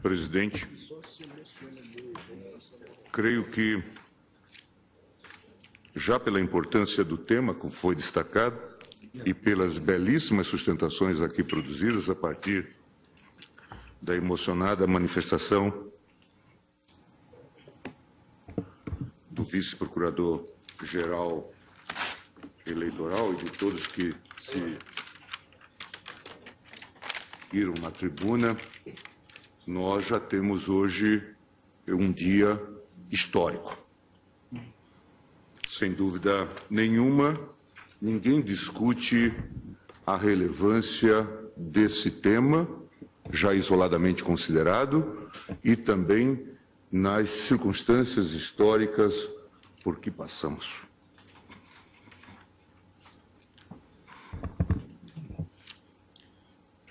Presidente, creio que, já pela importância do tema, como foi destacado, e pelas belíssimas sustentações aqui produzidas a partir da emocionada manifestação do vice-procurador-geral eleitoral e de todos que se viram na tribuna, nós já temos hoje um dia histórico. Sem dúvida nenhuma, ninguém discute a relevância desse tema, já isoladamente considerado, e também nas circunstâncias históricas por que passamos.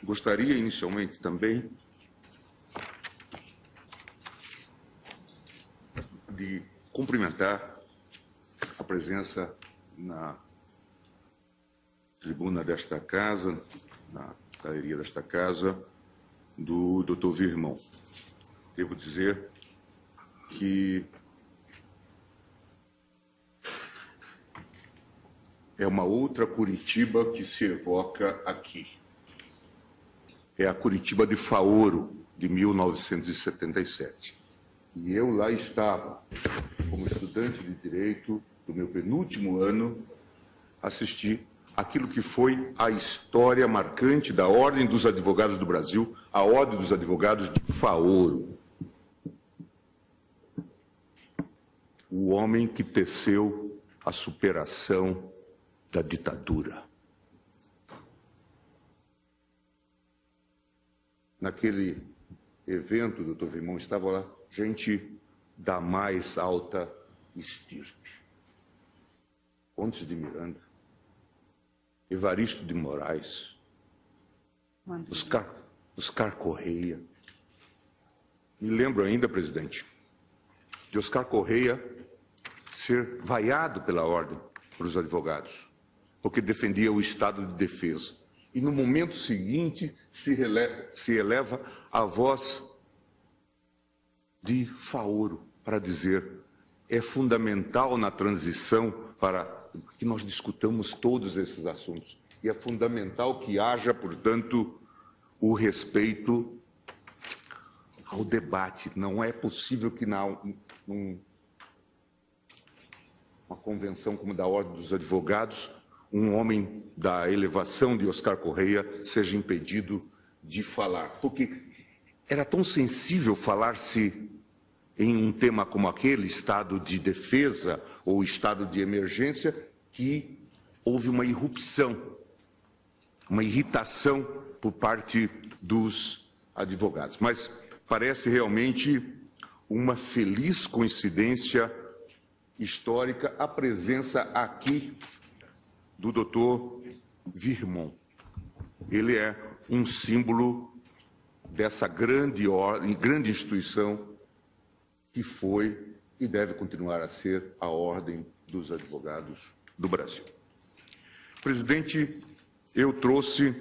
Gostaria, inicialmente, também de cumprimentar a presença na tribuna desta casa, na galeria desta casa, do Dr. Virmão. Devo dizer que é uma outra Curitiba que se evoca aqui. É a Curitiba de Faoro, de 1977. E eu lá estava, como estudante de Direito, do meu penúltimo ano, assisti aquilo que foi a história marcante da Ordem dos Advogados do Brasil, a Ordem dos Advogados de Faoro. O homem que teceu a superação da ditadura. Naquele evento, doutor Virmão, estava lá gente da mais alta estirpe. Pontes de Miranda, Evaristo de Moraes, Oscar Correia. Me lembro ainda, presidente, de Oscar Correia ser vaiado pela Ordem dos Advogados, porque defendia o estado de defesa. E no momento seguinte se eleva a voz de Faoro para dizer: é fundamental na transição para que nós discutamos todos esses assuntos. E é fundamental que haja, portanto, o respeito ao debate. Não é possível que numa convenção como da Ordem dos Advogados, um homem da elevação de Oscar Correia seja impedido de falar. Porque era tão sensível falar-se em um tema como aquele, estado de defesa ou estado de emergência, que houve uma irrupção, uma irritação por parte dos advogados. Mas parece realmente uma feliz coincidência histórica a presença aqui do doutor Virmão. Ele é um símbolo dessa grande instituição que foi e deve continuar a ser a Ordem dos Advogados do Brasil. Presidente, eu trouxe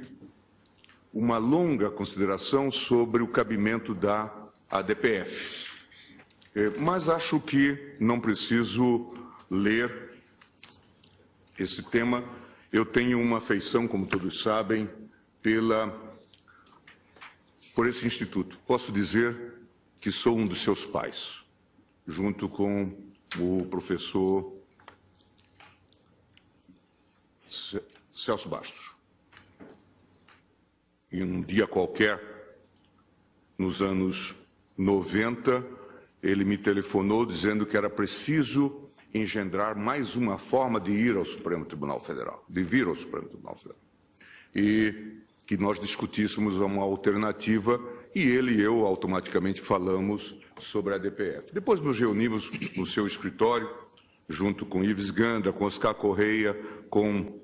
uma longa consideração sobre o cabimento da ADPF, mas acho que não preciso ler esse tema. Eu tenho uma afeição, como todos sabem, por esse instituto. Posso dizer que sou um dos seus pais, junto com o professor Celso Bastos. Em um dia qualquer, nos anos 90, ele me telefonou dizendo que era preciso engendrar mais uma forma de ir ao Supremo Tribunal Federal, de vir ao Supremo Tribunal Federal. E que nós discutíssemos uma alternativa, e ele e eu automaticamente falamos sobre a ADPF. Depois nos reunimos no seu escritório, junto com Ives Ganda, com Oscar Correia, com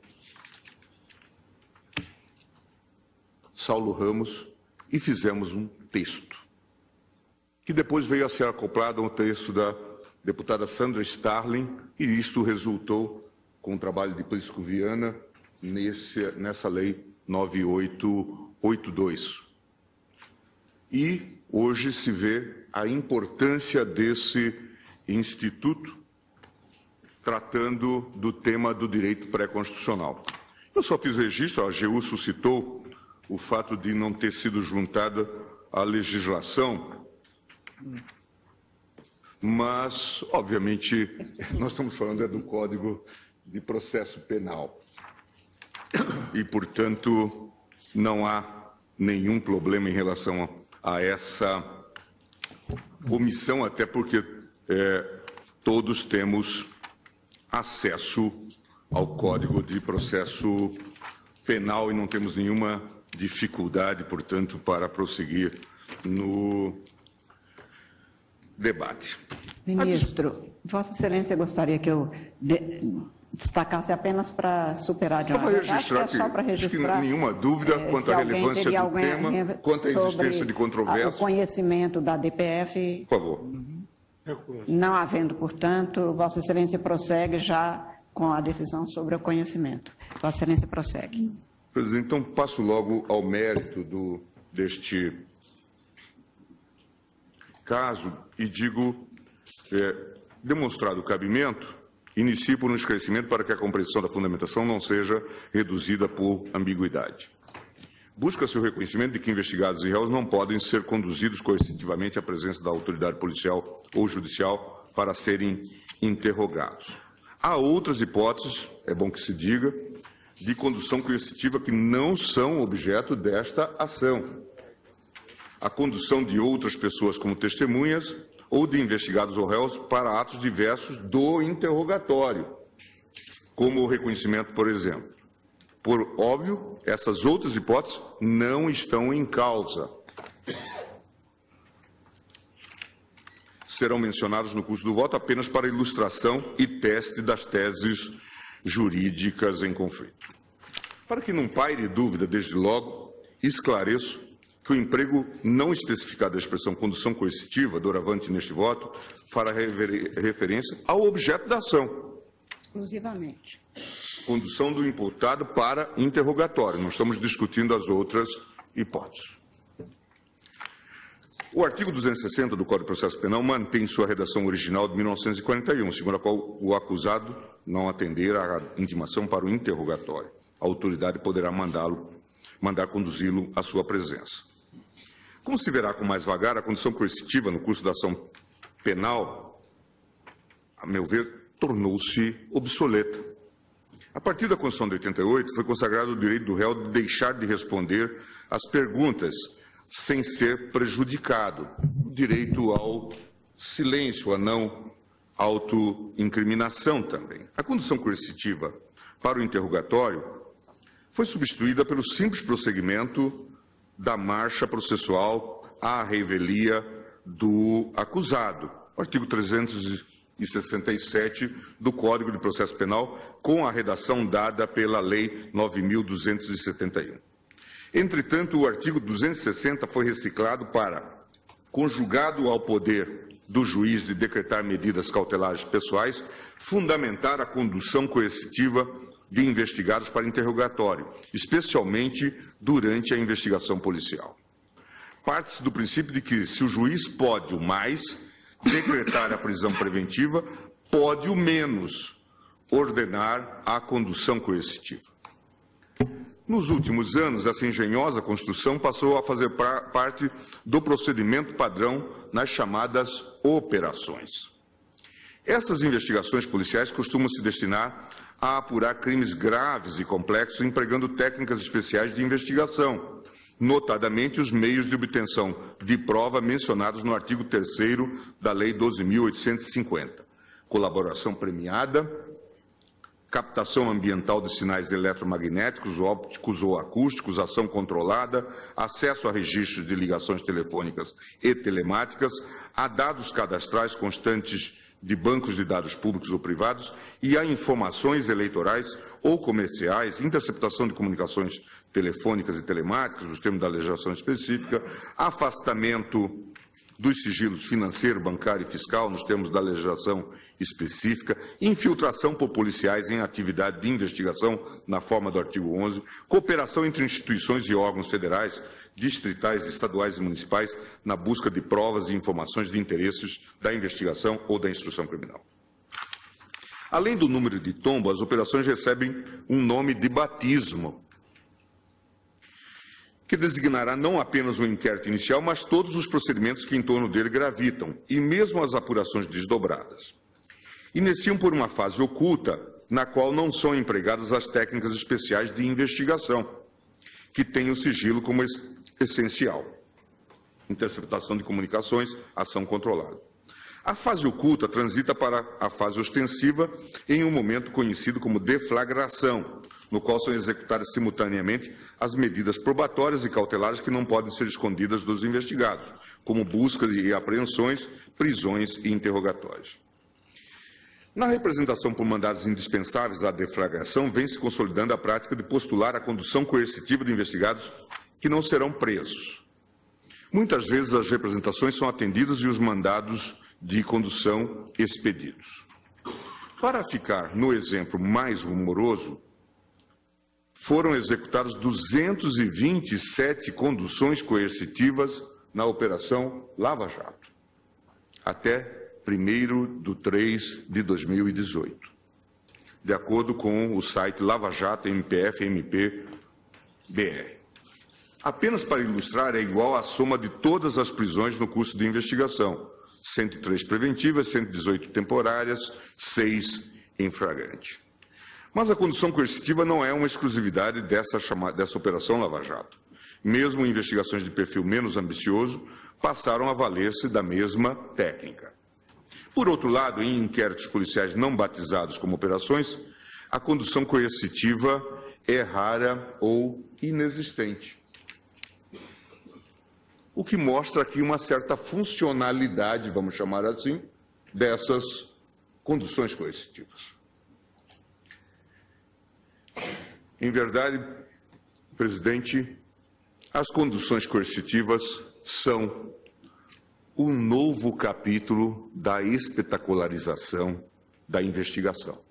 Saulo Ramos, e fizemos um texto, que depois veio a ser acoplado ao texto da deputada Sandra Starling, e isto resultou com o trabalho de Prisco Viana nessa lei 98 82. E hoje se vê a importância desse instituto tratando do tema do direito pré-constitucional. Eu só fiz registro, a AGU suscitou o fato de não ter sido juntada à legislação, mas, obviamente, nós estamos falando do Código de Processo Penal e, portanto, não há nenhum problema em relação a essa omissão, até porque todos temos acesso ao Código de Processo Penal e não temos nenhuma dificuldade, portanto, para prosseguir no debate. Ministro, Vossa Excelência gostaria que eu destacasse apenas para superar de uma vez. Acho que é só para registrar. Nenhuma dúvida quanto à relevância do tema, quanto à existência de controvérsia. O conhecimento da DPF. Por favor. Não havendo, portanto, Vossa Excelência prossegue já com a decisão sobre o conhecimento. Vossa Excelência prossegue. Presidente, então passo logo ao mérito deste caso e digo, demonstrado o cabimento, inicie por um esclarecimento para que a compreensão da fundamentação não seja reduzida por ambiguidade. Busca-se o reconhecimento de que investigados e réus não podem ser conduzidos coercitivamente à presença da autoridade policial ou judicial para serem interrogados. Há outras hipóteses, é bom que se diga, de condução coercitiva que não são objeto desta ação. A condução de outras pessoas como testemunhas ou de investigados ou réus para atos diversos do interrogatório, como o reconhecimento, por exemplo. Por óbvio, essas outras hipóteses não estão em causa. Serão mencionadas no curso do voto apenas para ilustração e teste das teses jurídicas em conflito. Para que não paire dúvida, desde logo, esclareço que o emprego não especificado da expressão condução coercitiva, doravante neste voto, fará referência ao objeto da ação. Exclusivamente. Condução do imputado para interrogatório. Não estamos discutindo as outras hipóteses. O artigo 260 do Código de Processo Penal mantém sua redação original de 1941, segundo a qual o acusado não atender à intimação para o interrogatório. A autoridade poderá mandar conduzi-lo à sua presença. Como se verá com mais vagar, a condição coercitiva no curso da ação penal, a meu ver, tornou-se obsoleta. A partir da Constituição de 88, foi consagrado o direito do réu de deixar de responder às perguntas sem ser prejudicado. O direito ao silêncio, à não autoincriminação também. A condução coercitiva para o interrogatório foi substituída pelo simples prosseguimento da marcha processual à revelia do acusado. O artigo 367 do Código de Processo Penal, com a redação dada pela Lei 9.271. Entretanto, o artigo 260 foi reciclado para, conjugado ao poder do juiz de decretar medidas cautelares pessoais, fundamentar a condução coercitiva de investigados para interrogatório, especialmente durante a investigação policial. Parte-se do princípio de que, se o juiz pode o mais decretar a prisão preventiva, pode o menos ordenar a condução coercitiva. Nos últimos anos, essa engenhosa Constituição passou a fazer parte do procedimento padrão nas chamadas operações. Essas investigações policiais costumam se destinar a apurar crimes graves e complexos, empregando técnicas especiais de investigação, notadamente os meios de obtenção de prova mencionados no artigo 3º da Lei 12.850. Colaboração premiada, captação ambiental de sinais eletromagnéticos, ópticos ou acústicos, ação controlada, acesso a registros de ligações telefônicas e telemáticas, a dados cadastrais constantes de bancos de dados públicos ou privados e a informações eleitorais ou comerciais, interceptação de comunicações telefônicas e telemáticas, nos termos da legislação específica, afastamento dos sigilos financeiro, bancário e fiscal, nos termos da legislação específica, infiltração por policiais em atividade de investigação, na forma do artigo 11, cooperação entre instituições e órgãos federais, distritais, estaduais e municipais na busca de provas e informações de interesses da investigação ou da instrução criminal. Além do número de tombo, as operações recebem um nome de batismo, que designará não apenas o inquérito inicial, mas todos os procedimentos que em torno dele gravitam, e mesmo as apurações desdobradas. Iniciam por uma fase oculta, na qual não são empregadas as técnicas especiais de investigação, que têm o sigilo como essencial. Interceptação de comunicações, ação controlada. A fase oculta transita para a fase ostensiva em um momento conhecido como deflagração, no qual são executadas simultaneamente as medidas probatórias e cautelares que não podem ser escondidas dos investigados, como buscas e apreensões, prisões e interrogatórios. Na representação por mandados indispensáveis à deflagração, vem se consolidando a prática de postular a condução coercitiva de investigados que não serão presos. Muitas vezes as representações são atendidas e os mandados de condução expedidos. Para ficar no exemplo mais rumoroso, foram executadas 227 conduções coercitivas na Operação Lava Jato, até 1º/3/2018, de acordo com o site Lava Jato MPF-MP-BR. Apenas para ilustrar, é igual à soma de todas as prisões no curso de investigação, 103 preventivas, 118 temporárias, 6 em flagrante. Mas a condução coercitiva não é uma exclusividade dessa Operação Lava Jato. Mesmo investigações de perfil menos ambicioso passaram a valer-se da mesma técnica. Por outro lado, em inquéritos policiais não batizados como operações, a condução coercitiva é rara ou inexistente. O que mostra aqui uma certa funcionalidade, vamos chamar assim, dessas conduções coercitivas. Em verdade, presidente, as conduções coercitivas são um novo capítulo da espetacularização da investigação,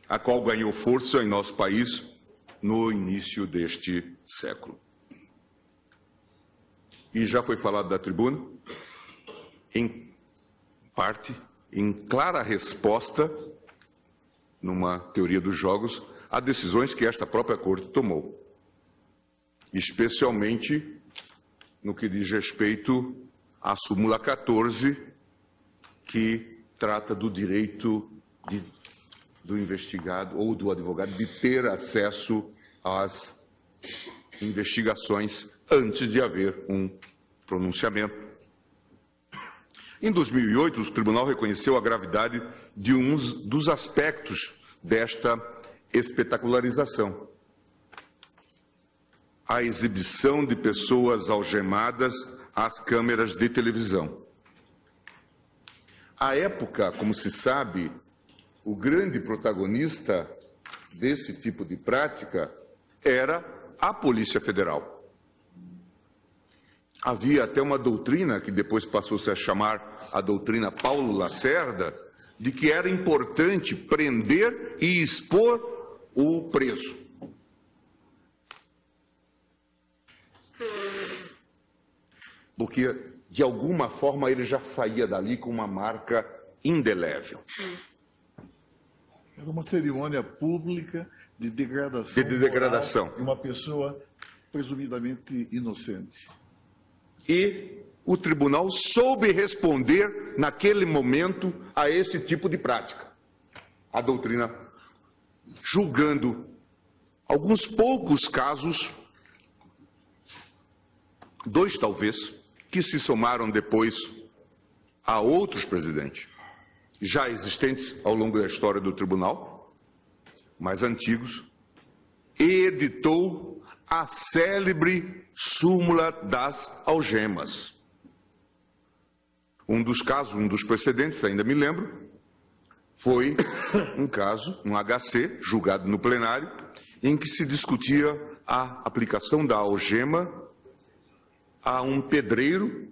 a qual ganhou força em nosso país no início deste século. E já foi falado da tribuna, em parte, em clara resposta, numa teoria dos jogos, a decisões que esta própria Corte tomou, especialmente no que diz respeito à súmula 14, que trata do direito do investigado ou do advogado de ter acesso às investigações antes de haver um pronunciamento. Em 2008, o Tribunal reconheceu a gravidade de um dos aspectos desta espetacularização: a exibição de pessoas algemadas às câmeras de televisão. À época, como se sabe, o grande protagonista desse tipo de prática era a Polícia Federal. Havia até uma doutrina, que depois passou-se a chamar a doutrina Paulo Lacerda, de que era importante prender e expor o preso. Porque, de alguma forma, ele já saía dali com uma marca indelével. Era uma cerimônia pública de degradação. De degradação. De uma pessoa presumidamente inocente. E o tribunal soube responder, naquele momento, a esse tipo de prática. A doutrina, julgando alguns poucos casos, 2 talvez, que se somaram depois a outros presidentes, já existentes ao longo da história do tribunal, mais antigos, e editou a célebre súmula das algemas. Um dos casos, um dos precedentes, ainda me lembro, foi um caso, um HC, julgado no plenário, em que se discutia a aplicação da algema a um pedreiro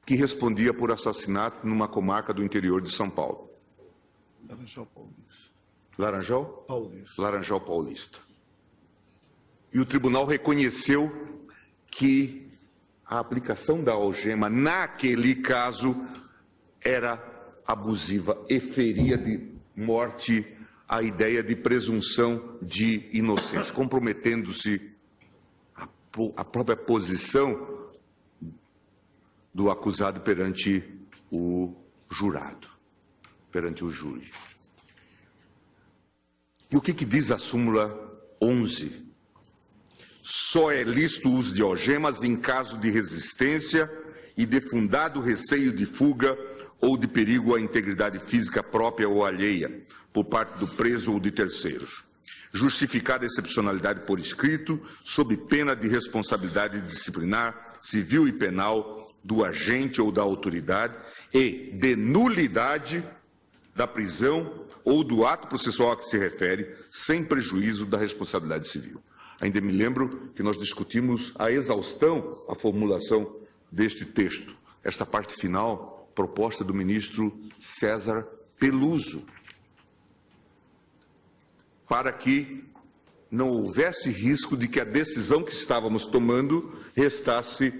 que respondia por assassinato numa comarca do interior de São Paulo. Laranjal Paulista. Laranjal? Paulista. Laranjal Paulista. E o tribunal reconheceu que a aplicação da algema naquele caso era abusiva e feria de morte a ideia de presunção de inocência, comprometendo-se a própria posição do acusado perante o jurado, perante o júri. E o que diz a súmula 11? Só é lícito o uso de algemas em caso de resistência e de fundado receio de fuga ou de perigo à integridade física própria ou alheia, por parte do preso ou de terceiros. Justificada a excepcionalidade por escrito, sob pena de responsabilidade disciplinar, civil e penal do agente ou da autoridade e de nulidade da prisão ou do ato processual a que se refere, sem prejuízo da responsabilidade civil. Ainda me lembro que nós discutimos a exaustão, a formulação deste texto, esta parte final, proposta do ministro César Peluso, para que não houvesse risco de que a decisão que estávamos tomando restasse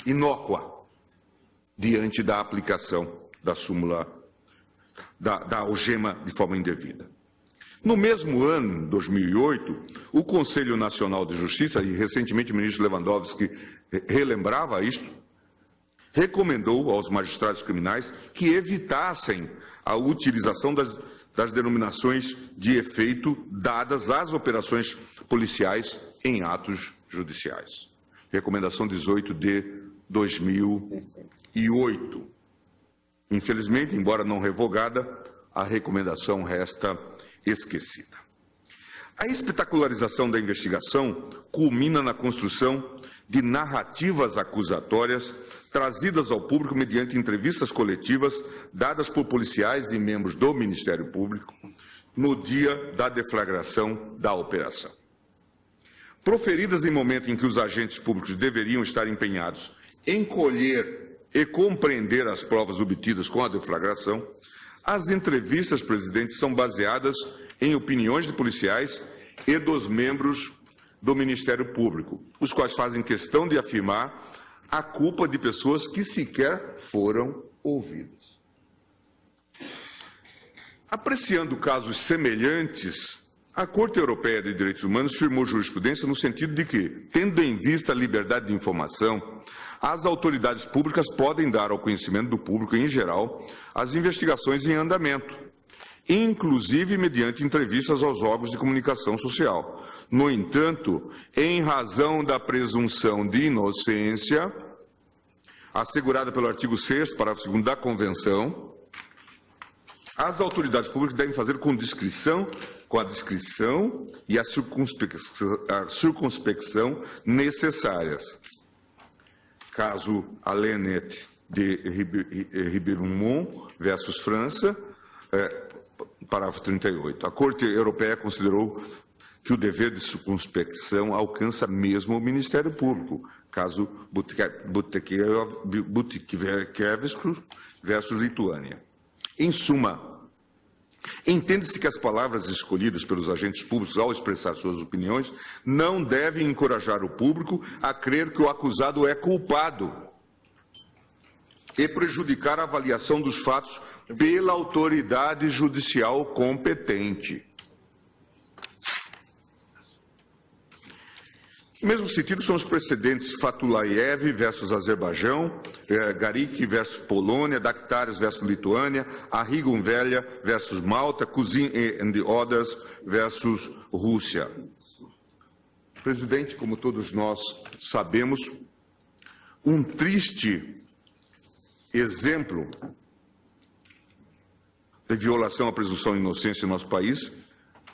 inócua diante da aplicação da súmula, da algema de forma indevida. No mesmo ano, 2008, o Conselho Nacional de Justiça, e recentemente o ministro Lewandowski relembrava isto, recomendou aos magistrados criminais que evitassem a utilização das denominações de efeito dadas às operações policiais em atos judiciais. Recomendação 18 de 2008. Infelizmente, embora não revogada, a recomendação resta esquecida. A espetacularização da investigação culmina na construção de narrativas acusatórias trazidas ao público mediante entrevistas coletivas dadas por policiais e membros do Ministério Público no dia da deflagração da operação. Proferidas em momento em que os agentes públicos deveriam estar empenhados em colher e compreender as provas obtidas com a deflagração, as entrevistas, presidente, são baseadas em opiniões de policiais e dos membros do Ministério Público, os quais fazem questão de afirmar a culpa de pessoas que sequer foram ouvidas. Apreciando casos semelhantes, a Corte Europeia de Direitos Humanos firmou jurisprudência no sentido de que, tendo em vista a liberdade de informação, as autoridades públicas podem dar ao conhecimento do público em geral as investigações em andamento, inclusive mediante entrevistas aos órgãos de comunicação social. No entanto, em razão da presunção de inocência, assegurada pelo artigo 6º, parágrafo 2º da Convenção, as autoridades públicas devem fazer com a discrição e a circunspecção necessárias. Caso Alenet de Ribeirumont versus França, parágrafo 38. A Corte Europeia considerou que o dever de circunspecção alcança mesmo o Ministério Público, caso Butkevičius versus Lituânia. Em suma, entende-se que as palavras escolhidas pelos agentes públicos ao expressar suas opiniões não devem encorajar o público a crer que o acusado é culpado e prejudicar a avaliação dos fatos pela autoridade judicial competente. No mesmo sentido, são os precedentes Fatulayev versus Azerbaijão, Garik versus Polônia, Daktaris versus Lituânia, Arrigonvelha versus Malta, Cousin and others versus Rússia. Presidente, como todos nós sabemos, um triste exemplo de violação à presunção de inocência em nosso país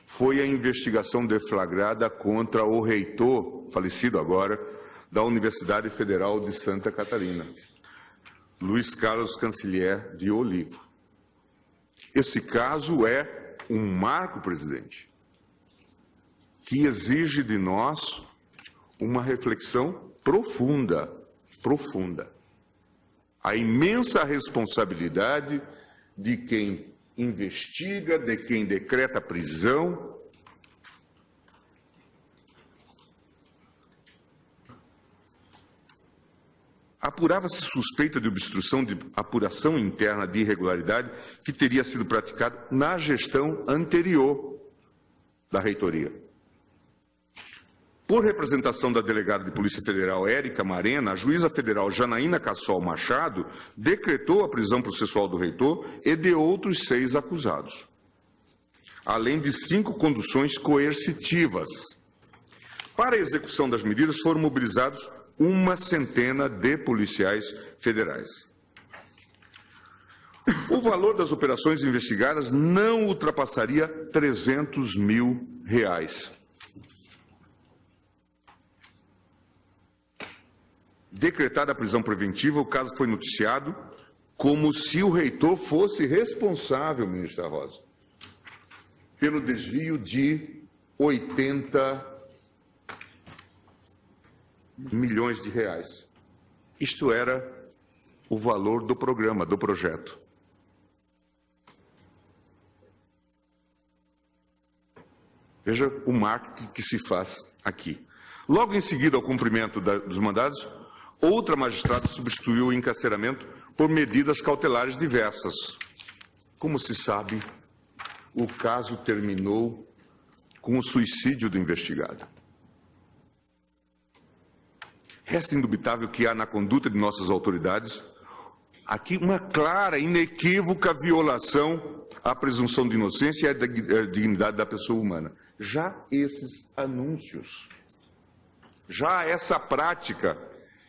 foi a investigação deflagrada contra o reitor, falecido agora, da Universidade Federal de Santa Catarina, Luiz Carlos Canciller de Olivo. Esse caso é um marco, presidente. que exige de nós uma reflexão profunda, profunda. A imensa responsabilidade de quem investiga, de quem decreta prisão. Apurava-se suspeita de obstrução de apuração interna de irregularidade que teria sido praticada na gestão anterior da reitoria. Por representação da delegada de Polícia Federal Érica Marena, a juíza federal Janaína Cassol Machado decretou a prisão processual do reitor e de outros 6 acusados, além de 5 conduções coercitivas. Para a execução das medidas foram mobilizados 100 de policiais federais. O valor das operações investigadas não ultrapassaria R$300 mil. Decretada a prisão preventiva, o caso foi noticiado como se o reitor fosse responsável, ministra Rosa, pelo desvio de 80 milhões de reais. Isto era o valor do programa, do projeto. Veja o marketing que se faz aqui. Logo em seguida ao cumprimento dos mandados, outra magistrada substituiu o encarceramento por medidas cautelares diversas. Como se sabe, o caso terminou com o suicídio do investigado. Resta indubitável que há na conduta de nossas autoridades aqui uma clara, inequívoca violação à presunção de inocência e à dignidade da pessoa humana. Já esses anúncios, já essa prática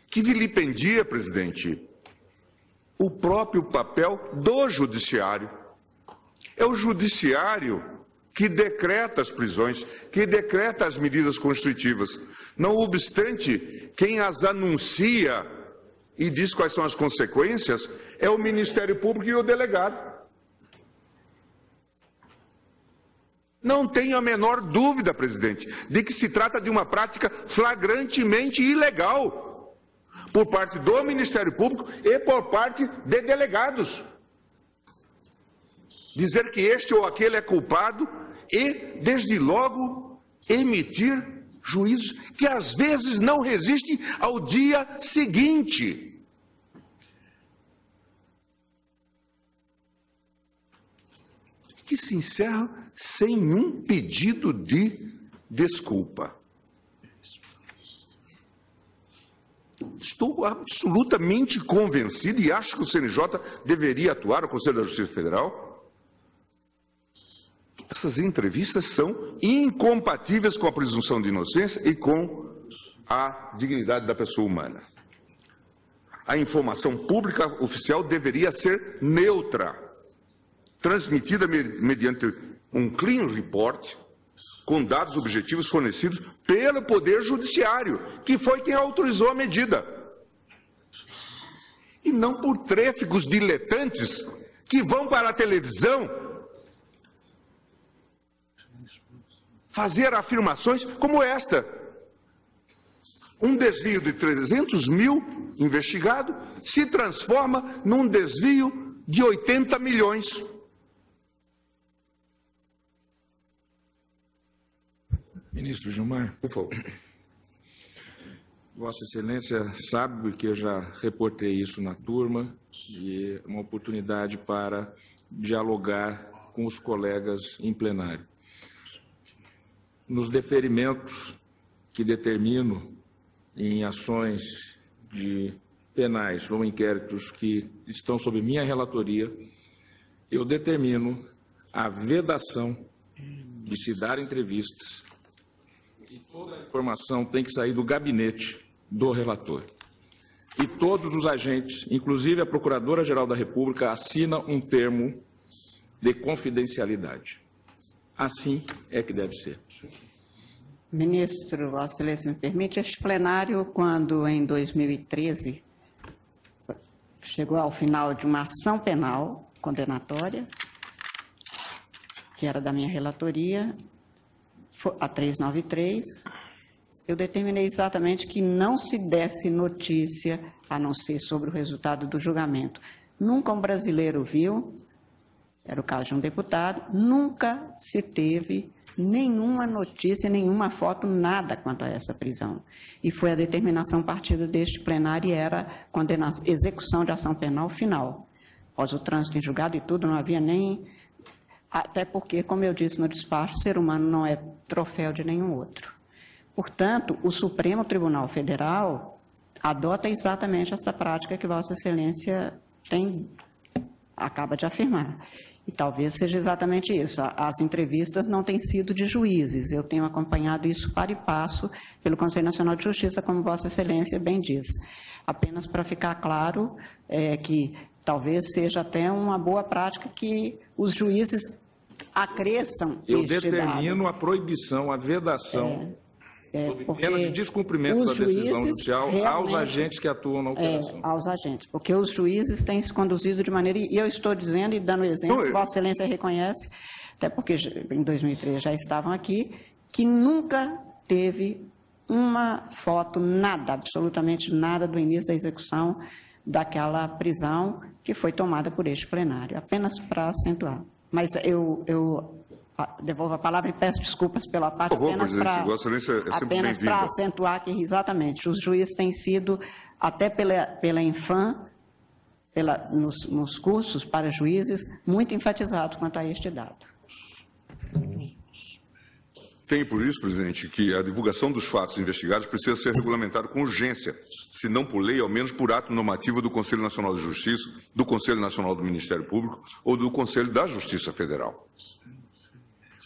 que vilipendia, presidente, o próprio papel do judiciário. É o judiciário que decreta as prisões, que decreta as medidas constritivas. Não obstante, quem as anuncia e diz quais são as consequências é o Ministério Público e o delegado. Não tenho a menor dúvida, presidente, de que se trata de uma prática flagrantemente ilegal por parte do Ministério Público e por parte de delegados. Dizer que este ou aquele é culpado e, desde logo, emitir juízos que às vezes não resistem ao dia seguinte. Que se encerra sem um pedido de desculpa. Estou absolutamente convencido e acho que o CNJ deveria atuar, o Conselho da Justiça Federal. Essas entrevistas são incompatíveis com a presunção de inocência e com a dignidade da pessoa humana. A informação pública oficial deveria ser neutra, transmitida mediante um clean report, com dados objetivos fornecidos pelo Poder Judiciário, que foi quem autorizou a medida. E não por tréfegos diletantes que vão para a televisão fazer afirmações como esta. Um desvio de 300 mil investigado se transforma num desvio de 80 milhões. Ministro Gilmar, por favor. Vossa Excelência sabe que eu já reportei isso na turma e uma oportunidade para dialogar com os colegas em plenário. Nos deferimentos que determino em ações de penais ou inquéritos que estão sob minha relatoria, eu determino a vedação de se dar entrevistas e toda a informação tem que sair do gabinete do relator. E todos os agentes, inclusive a Procuradora-Geral da República, assinam um termo de confidencialidade. Assim é que deve ser. Ministro, Vossa Excelência me permite, este plenário, quando em 2013 chegou ao final de uma ação penal condenatória, que era da minha relatoria, a 393, eu determinei exatamente que não se desse notícia, a não ser sobre o resultado do julgamento. Nunca um brasileiro viu, era o caso de um deputado, nunca se teve nenhuma notícia, nenhuma foto, nada quanto a essa prisão. E foi a determinação partida deste plenário e era execução de ação penal final. Após o trânsito em julgado e tudo, não havia nem... Até porque, como eu disse no despacho, o ser humano não é troféu de nenhum outro. Portanto, o Supremo Tribunal Federal adota exatamente essa prática que Vossa Excelência acaba de afirmar. E talvez seja exatamente isso. As entrevistas não têm sido de juízes. Eu tenho acompanhado isso para e passo pelo Conselho Nacional de Justiça, como Vossa Excelência bem diz. Apenas para ficar claro que talvez seja até uma boa prática que os juízes acresçam Eu este determino dado. a proibição, a vedação, sob pena de descumprimento da os decisão juízes judicial aos realmente- agentes que atuam na operação. aos agentes, porque os juízes têm se conduzido de maneira, e eu estou dizendo e dando exemplo, Não, Vossa Excelência reconhece, até porque em 2003 já estavam aqui, que nunca teve uma foto, nada, absolutamente nada do início da execução daquela prisão que foi tomada por este plenário, apenas para acentuar. Mas eu devolvo a palavra e peço desculpas pela parte, Por favor, apenas presidente, para Vossa Excelência é sempre apenas bem-vinda. para acentuar que, exatamente, os juízes têm sido, até pela Infam, nos cursos para juízes, muito enfatizados quanto a este dado. Tem por isso, presidente, que a divulgação dos fatos investigados precisa ser regulamentada com urgência, se não por lei, ao menos por ato normativo do Conselho Nacional de Justiça, do Conselho Nacional do Ministério Público ou do Conselho da Justiça Federal.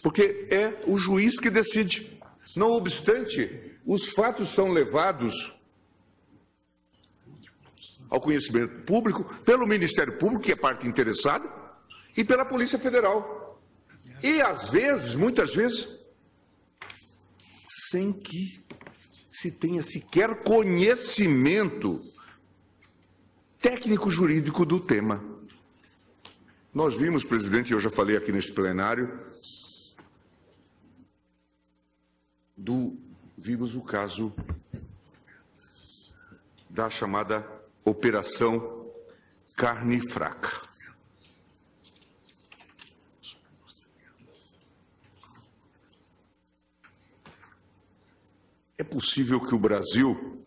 Porque é o juiz que decide. Não obstante, os fatos são levados ao conhecimento público pelo Ministério Público, que é parte interessada, e pela Polícia Federal. E, às vezes, muitas vezes, sem que se tenha sequer conhecimento técnico-jurídico do tema. Nós vimos, presidente, e eu já falei aqui neste plenário, vimos o caso da chamada Operação Carne Fraca. É possível que o Brasil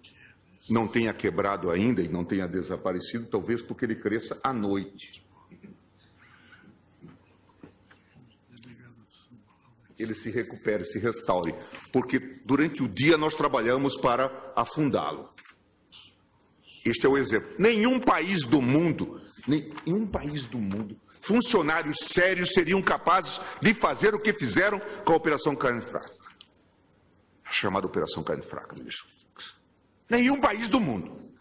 não tenha quebrado ainda e não tenha desaparecido, talvez porque ele cresça à noite. Ele se recupere, se restaure, porque durante o dia nós trabalhamos para afundá-lo. Este é o exemplo. Nenhum país do mundo, funcionários sérios seriam capazes de fazer o que fizeram com a Operação Carne Fraca. A chamada Operação Carne Fraca, ministro. Nenhum país do mundo.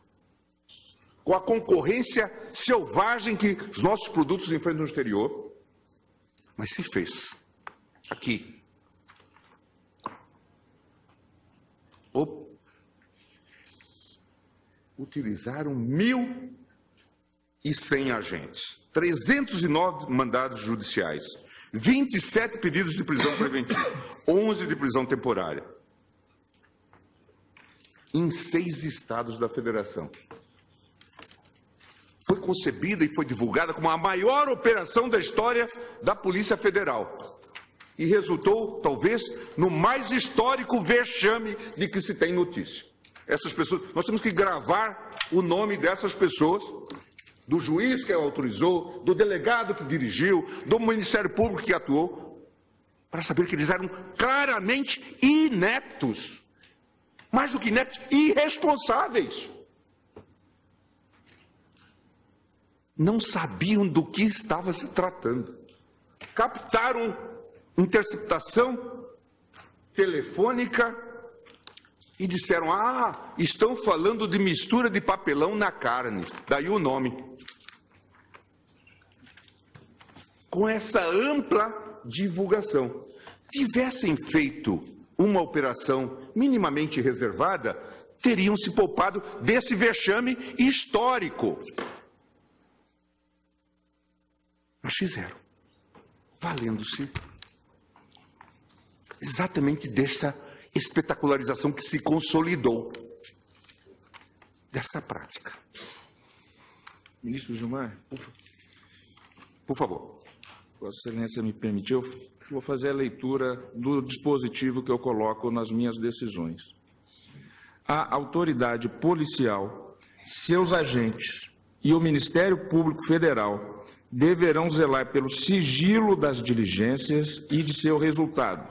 Com a concorrência selvagem que os nossos produtos enfrentam no exterior, mas se fez. Aqui. Utilizaram 1.100 agentes, 309 mandados judiciais, 27 pedidos de prisão preventiva, 11 de prisão temporária, em 6 estados da federação. Foi concebida e foi divulgada como a maior operação da história da Polícia Federal. E resultou, talvez, no mais histórico vexame de que se tem notícia. Essas pessoas, nós temos que gravar o nome dessas pessoas, do juiz que autorizou, do delegado que dirigiu, do Ministério Público que atuou, para saber que eles eram claramente ineptos. Mais do que ineptos, irresponsáveis. Não sabiam do que estava se tratando. Captaram interceptação telefônica e disseram, estão falando de mistura de papelão na carne, daí o nome. Com essa ampla divulgação, tivessem feito uma operação minimamente reservada, teriam se poupado desse vexame histórico. Mas fizeram, valendo-se exatamente desta espetacularização que se consolidou dessa prática. Ministro Gilmar, Por favor. Vossa Excelência me permitiu, vou fazer a leitura do dispositivo que eu coloco nas minhas decisões. A autoridade policial, seus agentes e o Ministério Público Federal deverão zelar pelo sigilo das diligências e de seu resultado,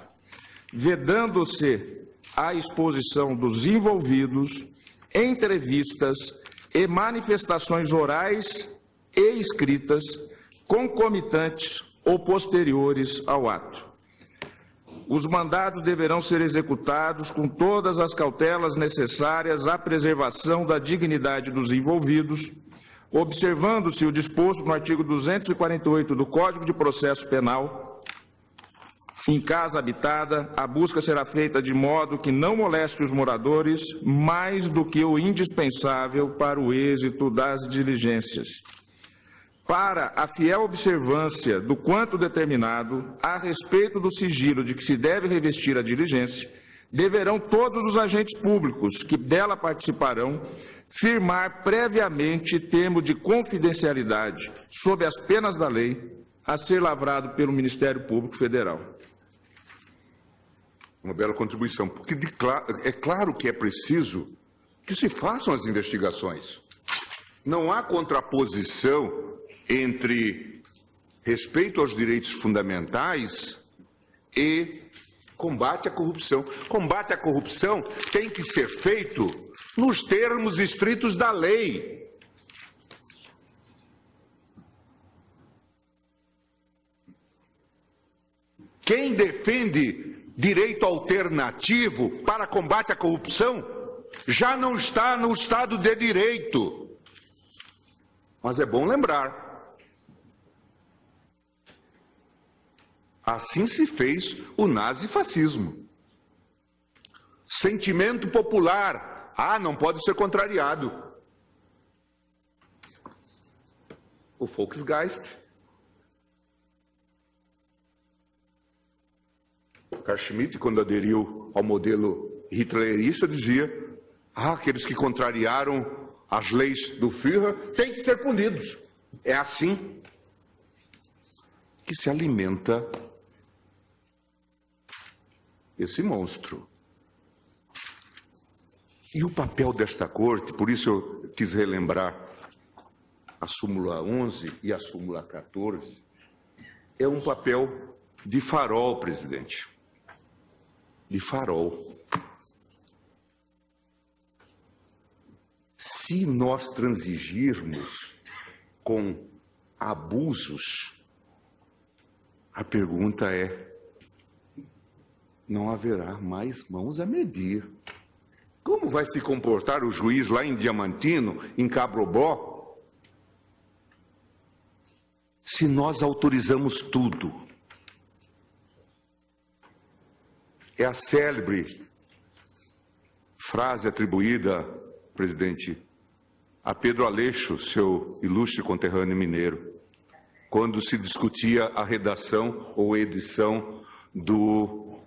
vedando-se a exposição dos envolvidos, entrevistas e manifestações orais e escritas concomitantes ou posteriores ao ato. Os mandados deverão ser executados com todas as cautelas necessárias à preservação da dignidade dos envolvidos, observando-se o disposto no artigo 248 do Código de Processo Penal. Em casa habitada, a busca será feita de modo que não moleste os moradores mais do que o indispensável para o êxito das diligências. Para a fiel observância do quanto determinado a respeito do sigilo de que se deve revestir a diligência, deverão todos os agentes públicos que dela participarão firmar previamente termo de confidencialidade, sob as penas da lei, a ser lavrado pelo Ministério Público Federal. Uma bela contribuição, porque é claro que é preciso que se façam as investigações. Não há contraposição entre respeito aos direitos fundamentais e combate à corrupção. Combate à corrupção tem que ser feito nos termos estritos da lei. Quem defende direito alternativo para combate à corrupção já não está no Estado de Direito. Mas é bom lembrar. Assim se fez o nazifascismo. Sentimento popular. Não pode ser contrariado. O Volksgeist. Carl Schmitt, quando aderiu ao modelo hitlerista, dizia: aqueles que contrariaram as leis do Führer têm que ser punidos. É assim que se alimenta esse monstro. E o papel desta corte, por isso eu quis relembrar a súmula 11 e a súmula 14, é um papel de farol, presidente. De farol. Se nós transigirmos com abusos, a pergunta é: não haverá mais mãos a medir. Como vai se comportar o juiz lá em Diamantino, em Cabrobó, se nós autorizamos tudo? É a célebre frase atribuída, presidente, a Pedro Aleixo, seu ilustre conterrâneo mineiro, quando se discutia a redação ou edição do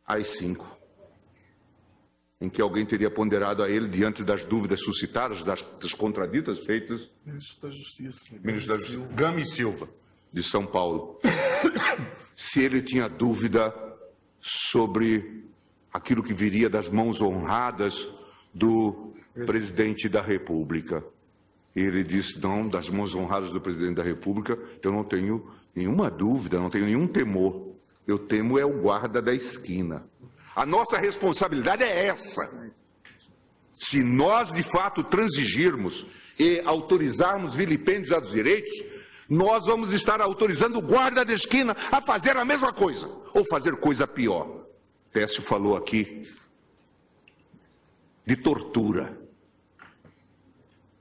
AI-5, em que alguém teria ponderado a ele, diante das dúvidas suscitadas, das contraditas feitas, Ministro da Justiça, Gama e Silva, de São Paulo, se ele tinha dúvida sobre aquilo que viria das mãos honradas do presidente da República. Ele disse: não, das mãos honradas do presidente da República, eu não tenho nenhuma dúvida, não tenho nenhum temor. Eu temo é o guarda da esquina. A nossa responsabilidade é essa. Se nós, de fato, transigirmos e autorizarmos vilipêndios aos direitos, nós vamos estar autorizando o guarda da esquina a fazer a mesma coisa, ou fazer coisa pior. Técio falou aqui de tortura.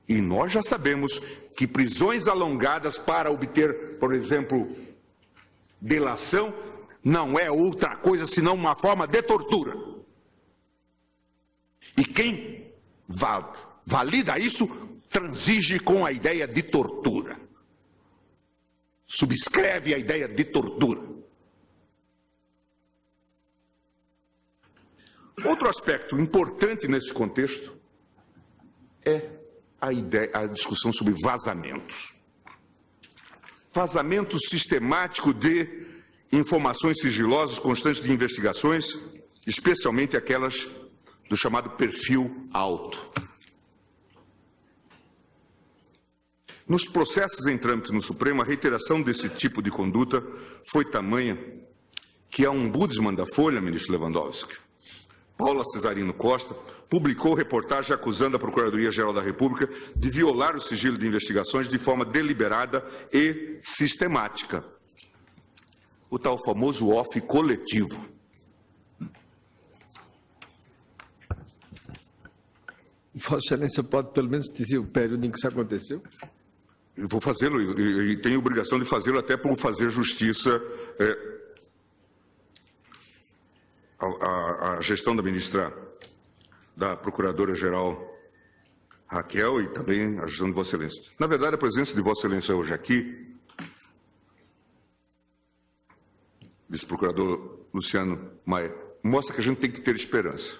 E nós já sabemos que prisões alongadas para obter, por exemplo, delação, não é outra coisa senão uma forma de tortura. E quem valida isso, transige com a ideia de tortura. Subscreve a ideia de tortura. Outro aspecto importante nesse contexto é a discussão sobre vazamentos. Vazamento sistemático de informações sigilosas constantes de investigações, especialmente aquelas do chamado perfil alto. Nos processos em trâmite no Supremo, a reiteração desse tipo de conduta foi tamanha que a ombudsman da Folha, ministro Lewandowski, Paula Cesarino Costa, publicou reportagem acusando a Procuradoria-Geral da República de violar o sigilo de investigações de forma deliberada e sistemática. O tal famoso off coletivo. Vossa Excelência pode pelo menos dizer o período em que isso aconteceu? Eu vou fazê-lo e tenho obrigação de fazê-lo até por fazer justiça à gestão da ministra, da Procuradora-Geral Raquel e também a gestão de Vossa Excelência. Na verdade, a presença de Vossa Excelência hoje aqui, vice-procurador Luciano Maia, mostra que a gente tem que ter esperança.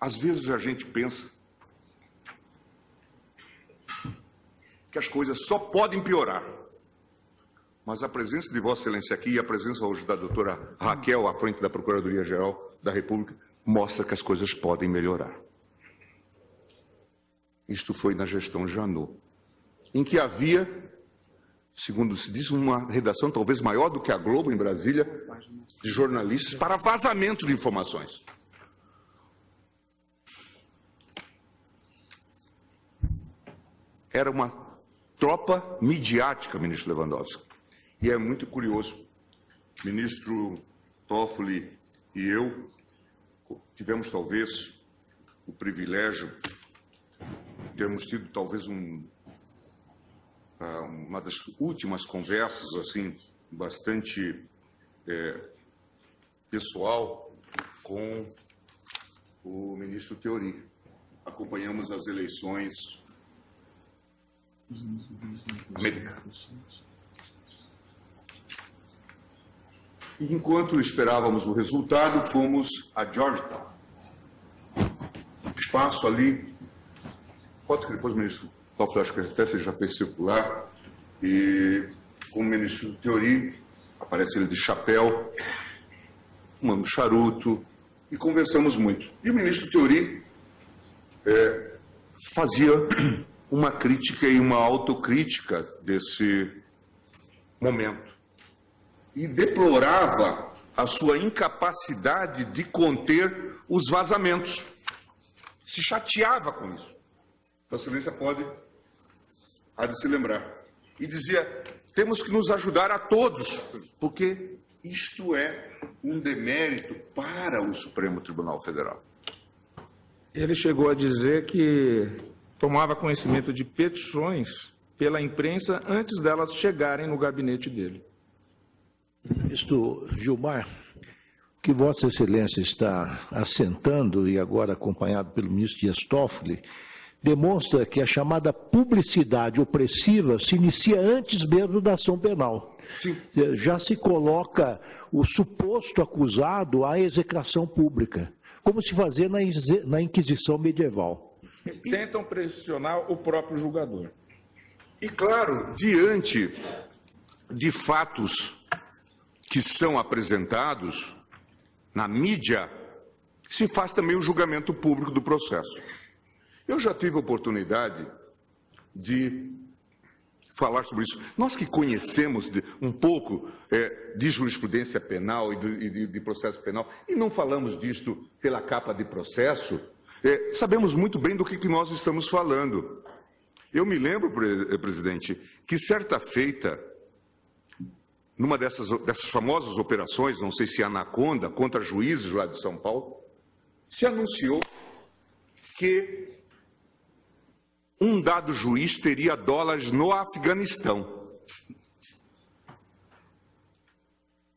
Às vezes a gente pensa que as coisas só podem piorar. Mas a presença de Vossa Excelência aqui e a presença hoje da doutora Raquel à frente da Procuradoria-Geral da República mostra que as coisas podem melhorar. Isto foi na gestão Janot, em que havia, segundo se diz, uma redação talvez maior do que a Globo em Brasília, de jornalistas para vazamento de informações. Era uma tropa midiática, ministro Lewandowski. E é muito curioso, ministro Toffoli e eu tivemos talvez o privilégio de termos tido talvez uma das últimas conversas assim bastante pessoal com o ministro Theory. Acompanhamos as eleições americanas. E enquanto esperávamos o resultado, fomos a Georgetown. Espaço ali, foto que depois o ministro Toffoli, acho que até você já fez circular, e com o ministro Theory, aparece ele de chapéu, fumando charuto, e conversamos muito. E o ministro Theory fazia uma crítica e uma autocrítica desse momento. E deplorava a sua incapacidade de conter os vazamentos. Se chateava com isso. Vossa Excelência há de se lembrar. E dizia, temos que nos ajudar a todos, porque isto é um demérito para o Supremo Tribunal Federal. Ele chegou a dizer que tomava conhecimento de petições pela imprensa antes delas chegarem no gabinete dele. Ministro Gilmar, o que Vossa Excelência está assentando, e agora acompanhado pelo ministro Dias Toffoli, demonstra que a chamada publicidade opressiva se inicia antes mesmo da ação penal. Sim. Já se coloca o suposto acusado à execração pública, como se fazia na Inquisição medieval. Tentam pressionar o próprio julgador. E, claro, diante de fatos que são apresentados na mídia, se faz também o julgamento público do processo. Eu já tive a oportunidade de falar sobre isso. Nós que conhecemos um pouco de jurisprudência penal e de processo penal, e não falamos disto pela capa de processo, sabemos muito bem do que nós estamos falando. Eu me lembro, presidente, que certa feita, numa dessas famosas operações, não sei se Anaconda, contra juízes lá de São Paulo, se anunciou que um dado juiz teria dólares no Afeganistão.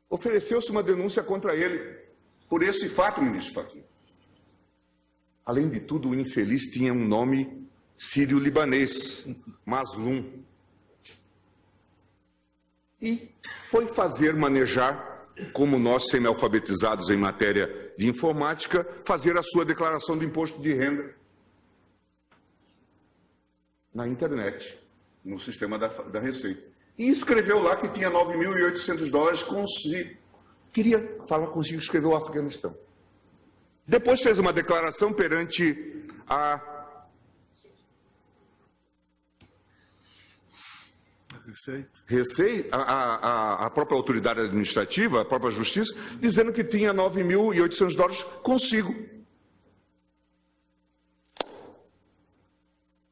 Ofereceu-se uma denúncia contra ele por esse fato, ministro Fachin. Além de tudo, o infeliz tinha um nome sírio-libanês, Maslum. E foi fazer manejar como nós, semi-alfabetizados em matéria de informática, fazer a sua declaração de imposto de renda na internet, no sistema da Receita. E escreveu lá que tinha $9.800 consigo. Queria falar consigo, escreveu o Afeganistão. Depois fez uma declaração perante a Receita, a própria autoridade administrativa, a própria Justiça, dizendo que tinha $9.800 consigo.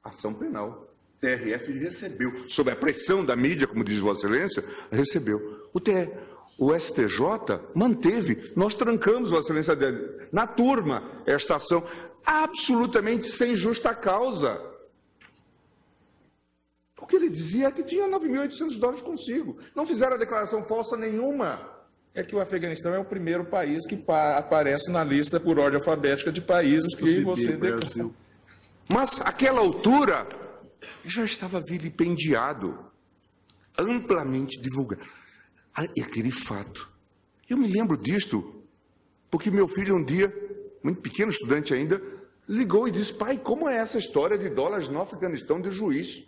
Ação penal. TRF recebeu, sob a pressão da mídia, como diz Vossa Excelência, recebeu. O STJ manteve, nós trancamos, Vossa Excelência, na turma, esta ação, absolutamente sem justa causa. O que ele dizia é que tinha $9.800 consigo. Não fizeram a declaração falsa nenhuma. É que o Afeganistão é o primeiro país que aparece na lista por ordem alfabética de países que você declarou. Mas, àquela altura, já estava vilipendiado, amplamente divulgado. E aquele fato. Eu me lembro disto, porque meu filho um dia, muito pequeno estudante ainda, ligou e disse: pai, como é essa história de dólares no Afeganistão de juiz?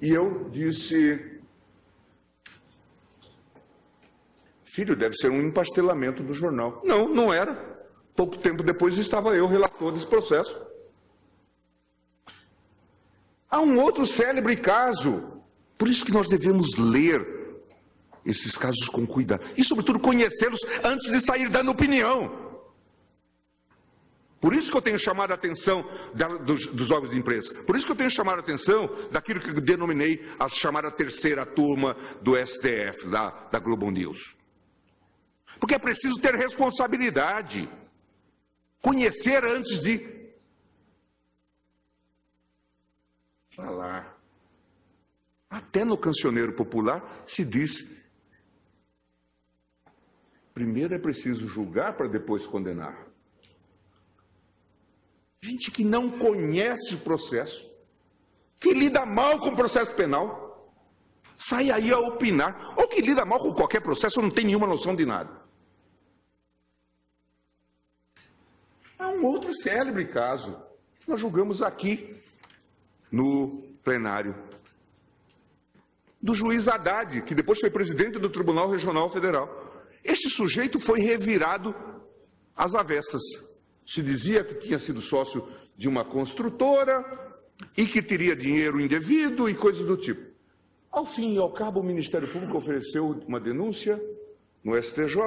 E eu disse: filho, deve ser um empastelamento do jornal. Não, não era. Pouco tempo depois estava eu relator desse processo. Há um outro célebre caso. Por isso que nós devemos ler esses casos com cuidado. E, sobretudo, conhecê-los antes de sair dando opinião. Por isso que eu tenho chamado a atenção dos órgãos de imprensa. Por isso que eu tenho chamado a atenção daquilo que eu denominei a chamada terceira turma do STF, da Globo News. Porque é preciso ter responsabilidade. Conhecer antes de falar. Até no Cancioneiro Popular se diz: primeiro é preciso julgar para depois condenar. Gente que não conhece o processo, que lida mal com o processo penal, sai aí a opinar, ou que lida mal com qualquer processo, não tem nenhuma noção de nada. Há um outro célebre caso, que nós julgamos aqui, no plenário, do juiz Haddad, que depois foi presidente do Tribunal Regional Federal. Este sujeito foi revirado às avessas. Se dizia que tinha sido sócio de uma construtora e que teria dinheiro indevido e coisas do tipo. Ao fim e ao cabo, o Ministério Público ofereceu uma denúncia no STJ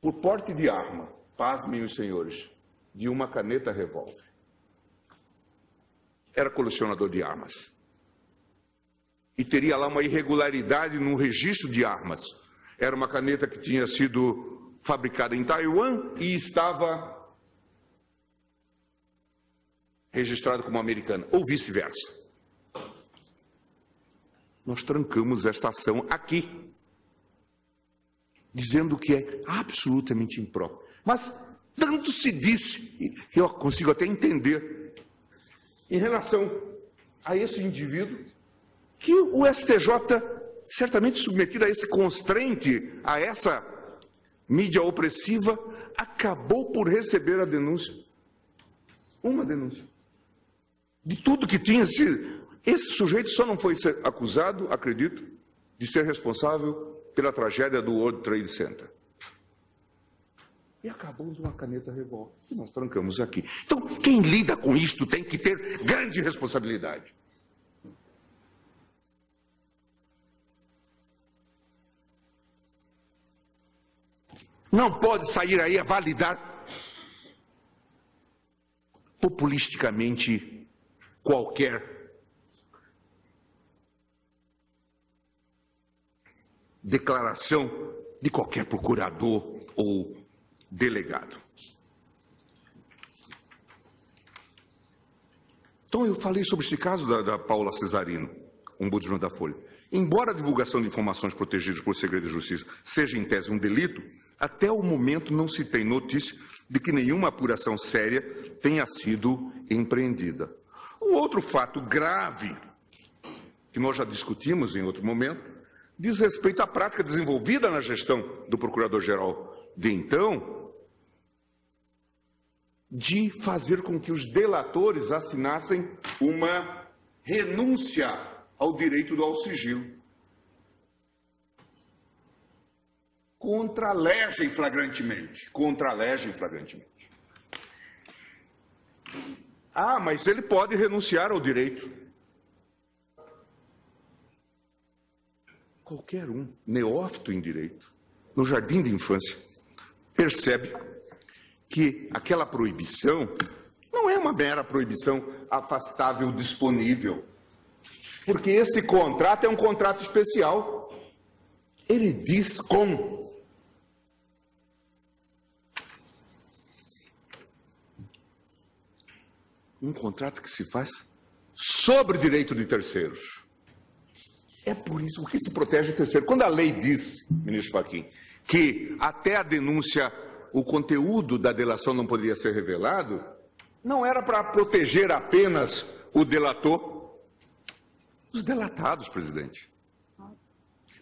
por porte de arma, pasmem os senhores, de uma caneta revólver. Era colecionador de armas. E teria lá uma irregularidade no registro de armas. Era uma caneta que tinha sido fabricada em Taiwan e estava registrada como americana, ou vice-versa. Nós trancamos esta ação aqui, dizendo que é absolutamente impróprio. Mas tanto se disse, que eu consigo até entender, em relação a esse indivíduo, que o STJ, certamente submetido a esse constrainte, a essa mídia opressiva, acabou por receber a denúncia. Uma denúncia. De tudo que tinha sido. Esse sujeito só não foi acusado, acredito, de ser responsável pela tragédia do World Trade Center. E acabou de uma caneta revólver. E nós trancamos aqui. Então, quem lida com isto tem que ter grande responsabilidade. Não pode sair aí a validar populisticamente qualquer declaração de qualquer procurador ou delegado. Então eu falei sobre esse caso da Paula Cesarino, ombudsman da Folha. Embora a divulgação de informações protegidas por segredo de justiça seja em tese um delito, até o momento não se tem notícia de que nenhuma apuração séria tenha sido empreendida. Um outro fato grave, que nós já discutimos em outro momento, diz respeito à prática desenvolvida na gestão do Procurador-Geral de então, de fazer com que os delatores assinassem uma renúncia ao direito ao sigilo. Contra-legem flagrantemente. Contra-legem flagrantemente. Ah, mas ele pode renunciar ao direito. Qualquer um, neófito em direito, no jardim de infância, percebe que aquela proibição não é uma mera proibição afastável, disponível. Porque esse contrato é um contrato especial. Ele diz com. Um contrato que se faz sobre direito de terceiros. É por isso que se protege o terceiro. Quando a lei diz, ministro Fachin, que até a denúncia, o conteúdo da delação não poderia ser revelado, não era para proteger apenas o delator, os delatados, presidente.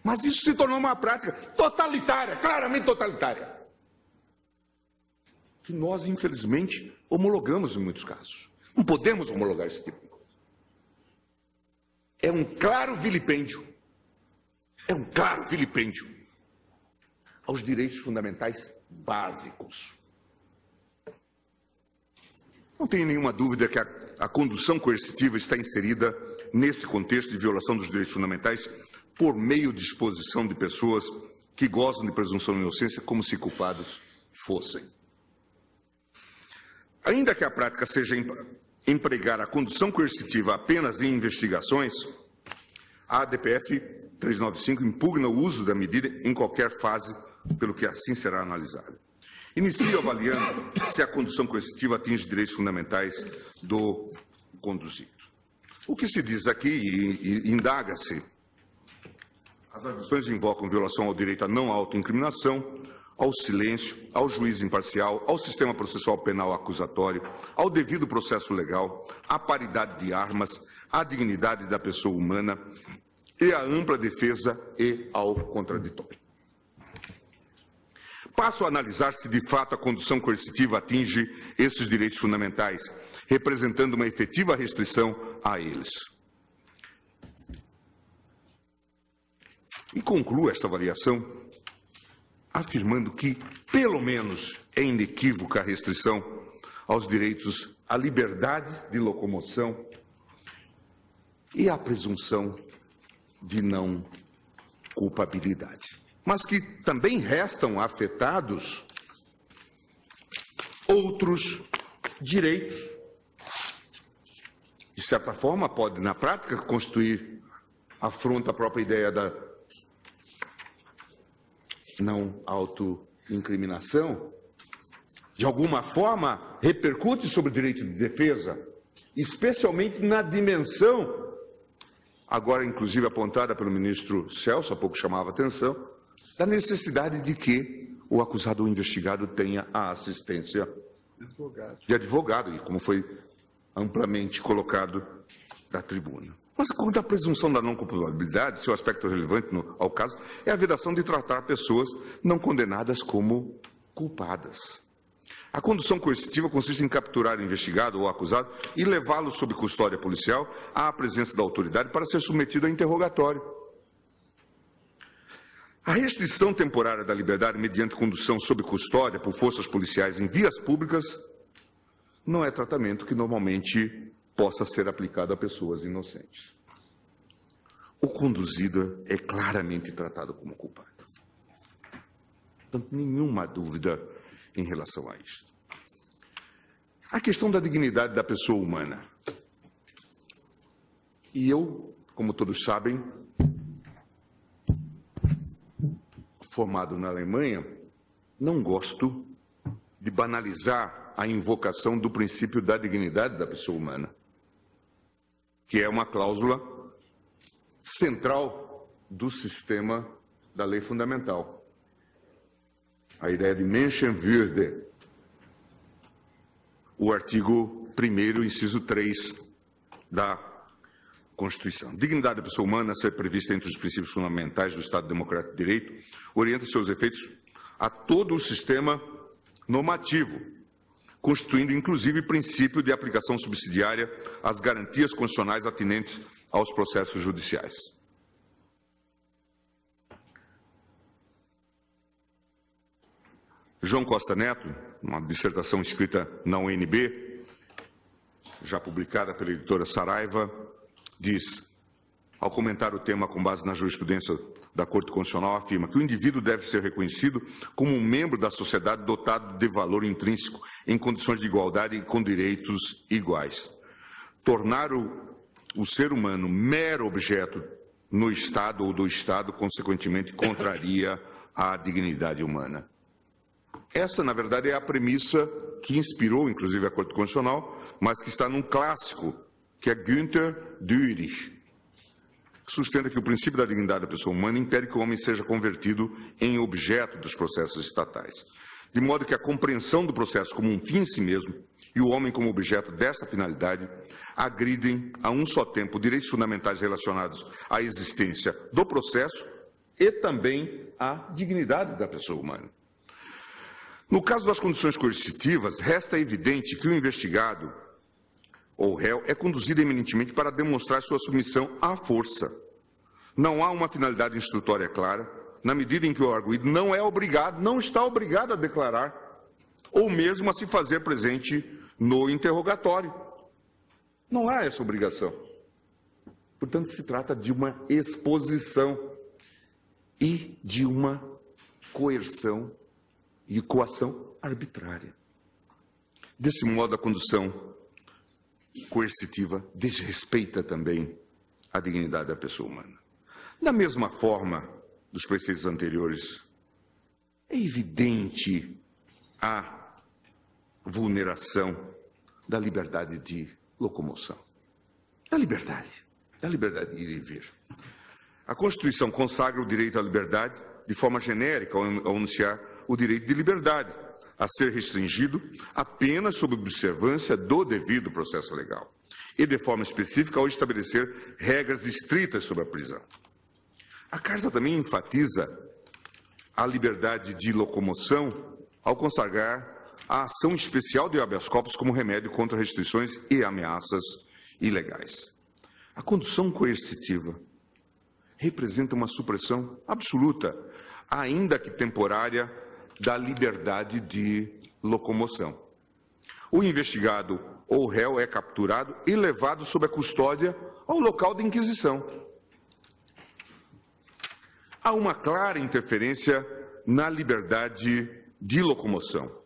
Mas isso se tornou uma prática totalitária, claramente totalitária, que nós, infelizmente, homologamos em muitos casos. Não podemos homologar esse tipo de coisa. É um claro vilipêndio. É um claro vilipêndio aos direitos fundamentais básicos. Não tenho nenhuma dúvida que a condução coercitiva está inserida nesse contexto de violação dos direitos fundamentais por meio de exposição de pessoas que gozam de presunção de inocência como se culpados fossem. Ainda que a prática seja empregar a condução coercitiva apenas em investigações, a ADPF 395 impugna o uso da medida em qualquer fase, pelo que assim será analisada. Inicio avaliando se a condução coercitiva atinge direitos fundamentais do conduzido. O que se diz aqui, e indaga-se, as arguições invocam violação ao direito à não autoincriminação, ao silêncio, ao juiz imparcial, ao sistema processual penal acusatório, ao devido processo legal, à paridade de armas, à dignidade da pessoa humana e à ampla defesa e ao contraditório. Passo a analisar se de fato a condução coercitiva atinge esses direitos fundamentais, representando uma efetiva restrição a eles. E concluo esta avaliação afirmando que, pelo menos, é inequívoca a restrição aos direitos à liberdade de locomoção e à presunção de não culpabilidade. Mas que também restam afetados outros direitos. De certa forma, pode, na prática, constituir afronta à própria ideia da não autoincriminação. De alguma forma, repercute sobre o direito de defesa, especialmente na dimensão, agora inclusive apontada pelo ministro Celso, há pouco chamava a atenção, da necessidade de que o acusado ou investigado tenha a assistência de advogado, e como foi amplamente colocado da tribuna. Mas quanto à presunção da não culpabilidade, seu aspecto relevante ao caso é a vedação de tratar pessoas não condenadas como culpadas. A condução coercitiva consiste em capturar o investigado ou acusado e levá-lo sob custódia policial à presença da autoridade para ser submetido a interrogatório. A restrição temporária da liberdade mediante condução sob custódia por forças policiais em vias públicas não é tratamento que normalmente possa ser aplicado a pessoas inocentes. O conduzido é claramente tratado como culpado. Portanto, nenhuma dúvida em relação a isto. A questão da dignidade da pessoa humana. E eu, como todos sabem, formado na Alemanha, não gosto de banalizar a invocação do princípio da dignidade da pessoa humana, que é uma cláusula central do sistema da lei fundamental. A ideia de Menschenwürde, o artigo 1º, inciso 3 da Constituição. Dignidade da pessoa humana, a ser prevista entre os princípios fundamentais do Estado Democrático de Direito, orienta seus efeitos a todo o sistema normativo, constituindo inclusive princípio de aplicação subsidiária às garantias constitucionais atinentes aos processos judiciais. João Costa Neto, uma dissertação escrita na UNB, já publicada pela editora Saraiva, diz, ao comentar o tema com base na jurisprudência da Corte Constitucional, afirma que o indivíduo deve ser reconhecido como um membro da sociedade dotado de valor intrínseco, em condições de igualdade e com direitos iguais. Tornar o ser humano mero objeto no Estado ou do Estado, consequentemente, contraria a dignidade humana. Essa, na verdade, é a premissa que inspirou, inclusive, a Corte Constitucional, mas que está num clássico, que é Günther Dührich, que sustenta que o princípio da dignidade da pessoa humana impede que o homem seja convertido em objeto dos processos estatais, de modo que a compreensão do processo como um fim em si mesmo e o homem como objeto dessa finalidade agridem a um só tempo direitos fundamentais relacionados à existência do processo e também à dignidade da pessoa humana. No caso das condições coercitivas, resta evidente que o investigado ou réu é conduzido eminentemente para demonstrar sua submissão à força. Não há uma finalidade instrutória clara, na medida em que o arguido não é obrigado, não está obrigado a declarar, ou mesmo a se fazer presente no interrogatório. Não há essa obrigação. Portanto, se trata de uma exposição e de uma coerção e coação arbitrária. Desse modo, a condução coercitiva desrespeita também a dignidade da pessoa humana. Da mesma forma dos preceitos anteriores, é evidente a vulneração da liberdade de locomoção, da liberdade de ir e vir. A Constituição consagra o direito à liberdade de forma genérica ao anunciar o direito de liberdade, a ser restringido apenas sob observância do devido processo legal e de forma específica ao estabelecer regras estritas sobre a prisão. A Carta também enfatiza a liberdade de locomoção ao consagrar a ação especial de habeas corpus como remédio contra restrições e ameaças ilegais. A condução coercitiva representa uma supressão absoluta, ainda que temporária, da liberdade de locomoção. O investigado ou réu é capturado e levado sob a custódia ao local de inquisição. Há uma clara interferência na liberdade de locomoção,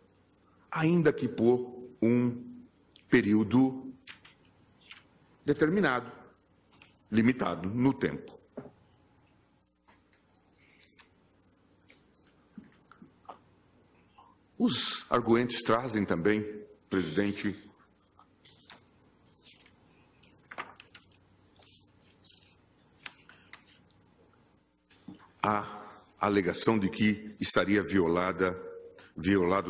ainda que por um período determinado, limitado no tempo. Os arguentes trazem também, presidente, a alegação de que estaria violado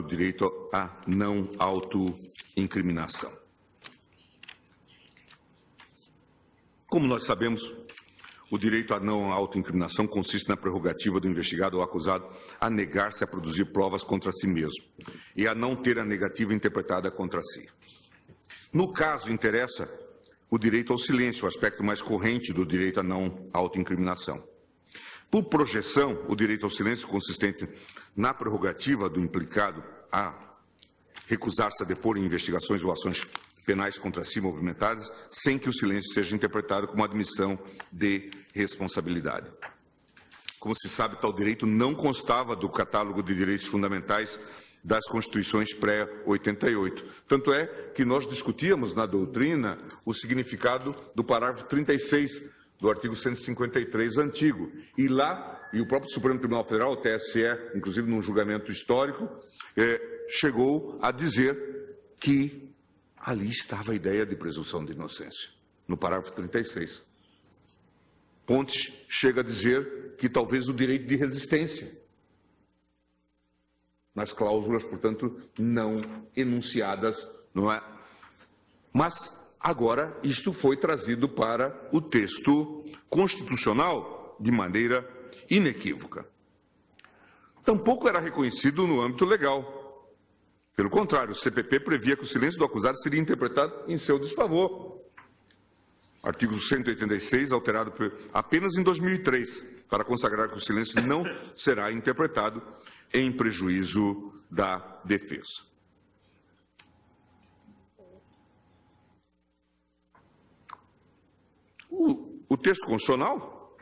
o direito à não autoincriminação. Como nós sabemos, o direito à não autoincriminação consiste na prerrogativa do investigado ou acusado a negar-se a produzir provas contra si mesmo e a não ter a negativa interpretada contra si. No caso, interessa o direito ao silêncio, o aspecto mais corrente do direito à não autoincriminação. Por projeção, o direito ao silêncio consistente na prerrogativa do implicado a recusar-se a depor em investigações ou ações penais contra si movimentadas, sem que o silêncio seja interpretado como admissão de responsabilidade. Como se sabe, tal direito não constava do catálogo de direitos fundamentais das Constituições pré-88. Tanto é que nós discutíamos na doutrina o significado do parágrafo 36 do artigo 153 antigo. E lá, e o próprio Supremo Tribunal Federal, o TSE, inclusive num julgamento histórico, chegou a dizer que ali estava a ideia de presunção de inocência, no parágrafo 36. Pontes chega a dizer que talvez o direito de resistência, nas cláusulas, portanto, não enunciadas, não é? Mas Agora, isto foi trazido para o texto constitucional de maneira inequívoca. Tampouco era reconhecido no âmbito legal. Pelo contrário, o CPP previa que o silêncio do acusado seria interpretado em seu desfavor. Artigo 186, alterado apenas em 2003, para consagrar que o silêncio não será interpretado em prejuízo da defesa. O texto constitucional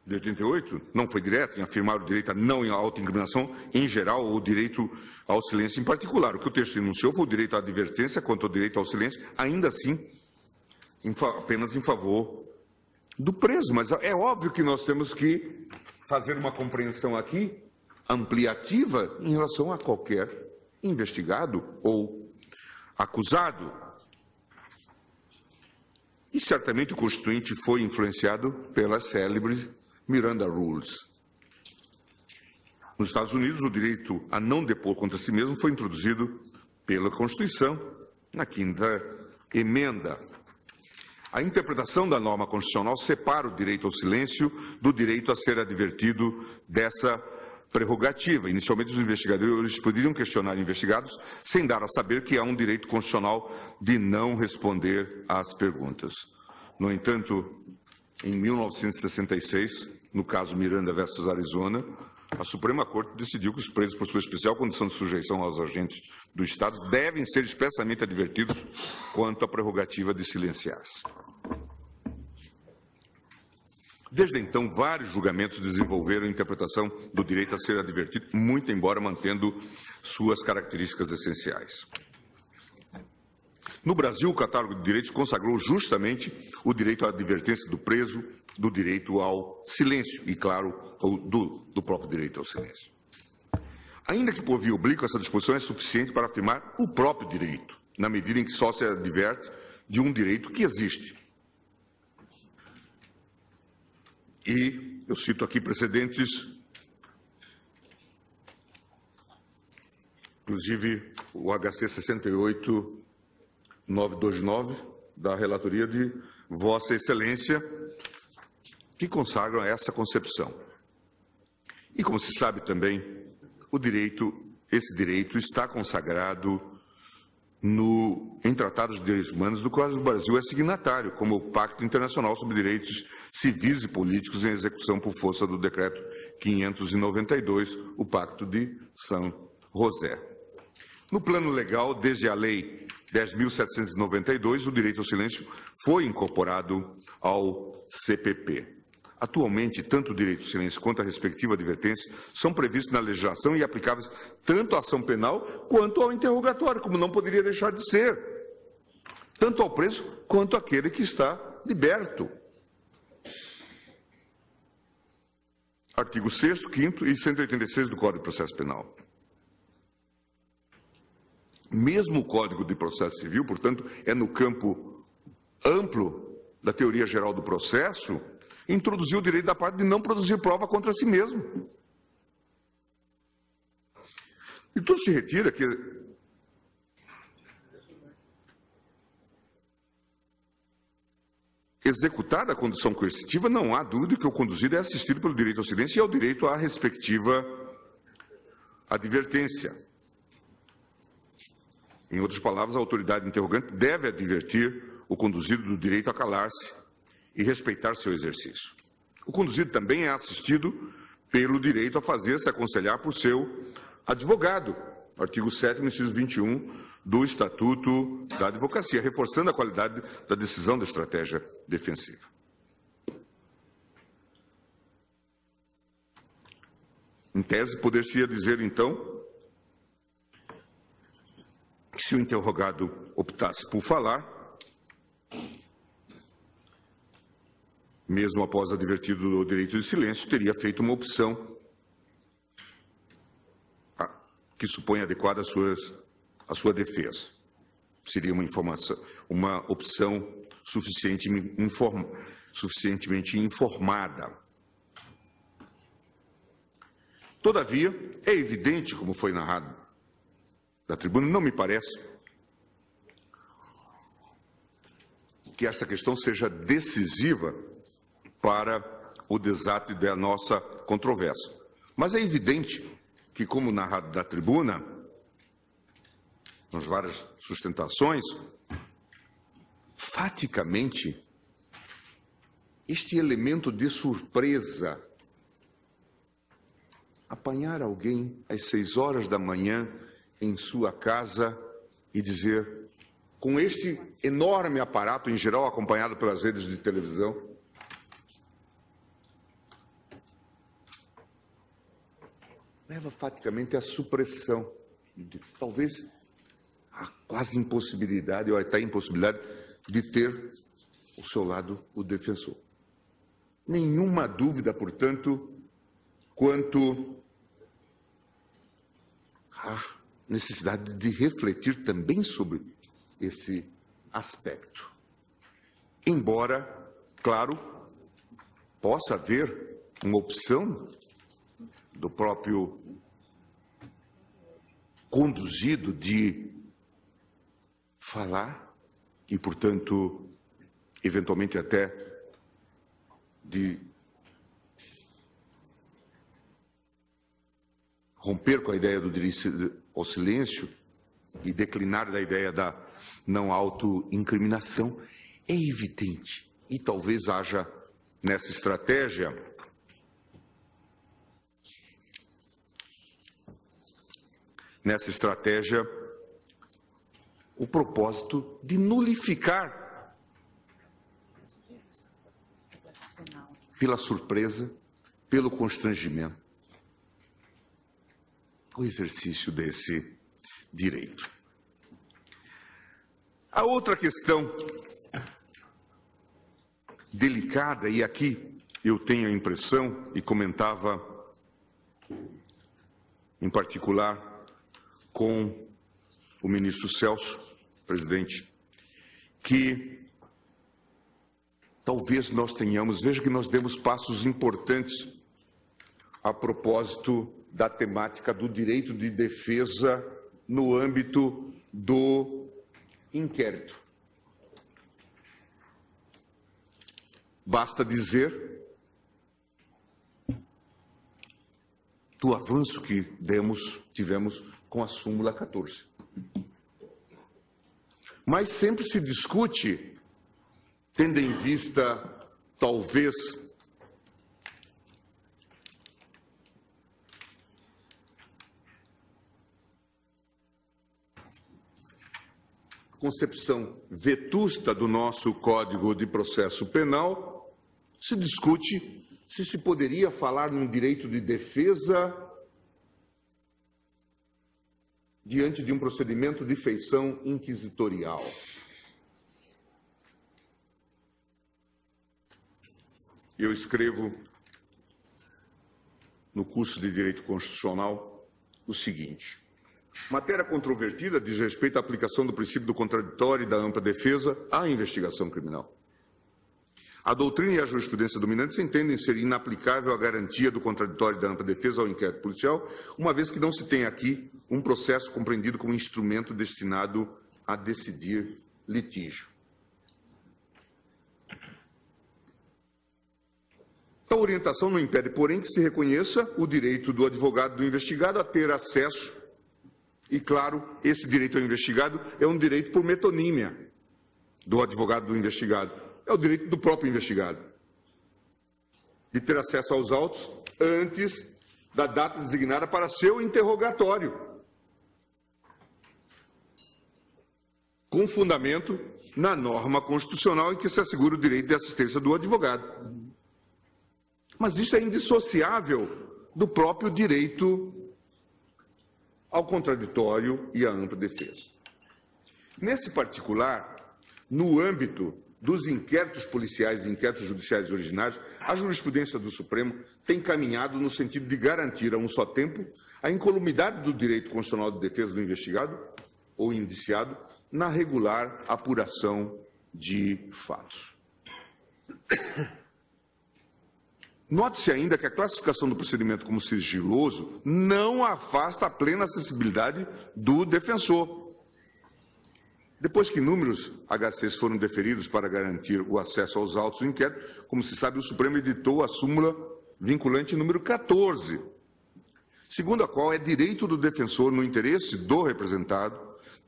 de 88 não foi direto em afirmar o direito à não autoincriminação em geral ou o direito ao silêncio em particular. O que o texto enunciou foi o direito à advertência quanto ao direito ao silêncio, ainda assim, apenas em favor do preso. Mas é óbvio que nós temos que fazer uma compreensão aqui ampliativa em relação a qualquer investigado ou acusado. E certamente o Constituinte foi influenciado pelas célebres Miranda Rules. Nos Estados Unidos, o direito a não depor contra si mesmo foi introduzido pela Constituição, na 5ª emenda. A interpretação da norma constitucional separa o direito ao silêncio do direito a ser advertido dessa prerrogativa. Inicialmente, os investigadores poderiam questionar investigados sem dar a saber que há um direito constitucional de não responder às perguntas. No entanto, em 1966, no caso Miranda versus Arizona, a Suprema Corte decidiu que os presos, por sua especial condição de sujeição aos agentes do Estado, devem ser expressamente advertidos quanto à prerrogativa de silenciar-se. Desde então, vários julgamentos desenvolveram a interpretação do direito a ser advertido, muito embora mantendo suas características essenciais. No Brasil, o catálogo de direitos consagrou justamente o direito à advertência do preso, do direito ao silêncio e, claro, do próprio direito ao silêncio. Ainda que por via oblíqua, essa disposição é suficiente para afirmar o próprio direito, na medida em que só se adverte de um direito que existe. E eu cito aqui precedentes, inclusive o HC 68929, da relatoria de Vossa Excelência, que consagram essa concepção. E como se sabe também, esse direito está consagrado em tratados de direitos humanos, do qual o Brasil é signatário, como o Pacto Internacional sobre Direitos Civis e Políticos em execução por força do Decreto 592, o Pacto de São José. No plano legal, desde a Lei 10.792, o direito ao silêncio foi incorporado ao CPP. Atualmente, tanto o direito ao silêncio quanto a respectiva advertência são previstos na legislação e aplicáveis tanto à ação penal quanto ao interrogatório, como não poderia deixar de ser, tanto ao preso quanto àquele que está liberto. Artigo 6º, 5º e 186 do Código de Processo Penal. Mesmo o Código de Processo Civil, portanto, é no campo amplo da teoria geral do processo, introduziu o direito da parte de não produzir prova contra si mesmo. E tudo se retira que executada a condução coercitiva, não há dúvida que o conduzido é assistido pelo direito ao silêncio e ao direito à respectiva advertência. Em outras palavras, a autoridade interrogante deve advertir o conduzido do direito a calar-se e respeitar seu exercício. O conduzido também é assistido pelo direito a fazer-se aconselhar por seu advogado, artigo 7º, inciso 21 do Estatuto da Advocacia, reforçando a qualidade da decisão da estratégia defensiva. Em tese, poder-se-ia dizer, então, que se o interrogado optasse por falar, mesmo após advertido do direito de silêncio, teria feito uma opção que supõe adequada à sua defesa. Seria uma opção suficientemente informada. Todavia, é evidente, como foi narrado da tribuna, não me parece que esta questão seja decisiva para o desate da nossa controvérsia. Mas é evidente que, como narrado da tribuna, nas várias sustentações, faticamente, este elemento de surpresa, apanhar alguém às 6 horas da manhã em sua casa e dizer, com este enorme aparato, em geral acompanhado pelas redes de televisão, leva faticamente à supressão, talvez a quase impossibilidade, ou até impossibilidade, de ter ao seu lado o defensor. Nenhuma dúvida, portanto, quanto à necessidade de refletir também sobre esse aspecto. Embora, claro, possa haver uma opção do próprio conduzido de falar e, portanto, eventualmente até de romper com a ideia do direito ao silêncio e declinar da ideia da não autoincriminação. É evidente, e talvez haja nessa estratégia o propósito de nulificar, pela surpresa, pelo constrangimento, o exercício desse direito. A outra questão delicada, e aqui eu tenho a impressão, e comentava em particular com o ministro Celso, presidente, que talvez nós tenhamos, veja que nós demos passos importantes a propósito da temática do direito de defesa no âmbito do inquérito. Basta dizer do avanço que tivemos com a súmula 14. Mas sempre se discute, tendo em vista, talvez, a concepção vetusta do nosso Código de Processo Penal, se discute se se poderia falar num direito de defesa diante de um procedimento de feição inquisitorial. Eu escrevo no curso de Direito Constitucional o seguinte: matéria controvertida diz respeito à aplicação do princípio do contraditório e da ampla defesa à investigação criminal. A doutrina e a jurisprudência dominantes entendem ser inaplicável a garantia do contraditório e da ampla defesa ao inquérito policial, uma vez que não se tem aqui um processo compreendido como instrumento destinado a decidir litígio. A orientação não impede, porém, que se reconheça o direito do advogado do investigado a ter acesso, e, claro, esse direito ao investigado é um direito por metonímia do advogado do investigado. É o direito do próprio investigado de ter acesso aos autos antes da data designada para seu interrogatório, com fundamento na norma constitucional em que se assegura o direito de assistência do advogado. Mas isso é indissociável do próprio direito ao contraditório e à ampla defesa. Nesse particular, no âmbito dos inquéritos policiais e inquéritos judiciais originários, a jurisprudência do Supremo tem caminhado no sentido de garantir a um só tempo a incolumidade do direito constitucional de defesa do investigado ou indiciado na regular apuração de fatos. Note-se ainda que a classificação do procedimento como sigiloso não afasta a plena acessibilidade do defensor. Depois que inúmeros HCs foram deferidos para garantir o acesso aos autos do inquérito, como se sabe, o Supremo editou a súmula vinculante número 14, segundo a qual é direito do defensor, no interesse do representado,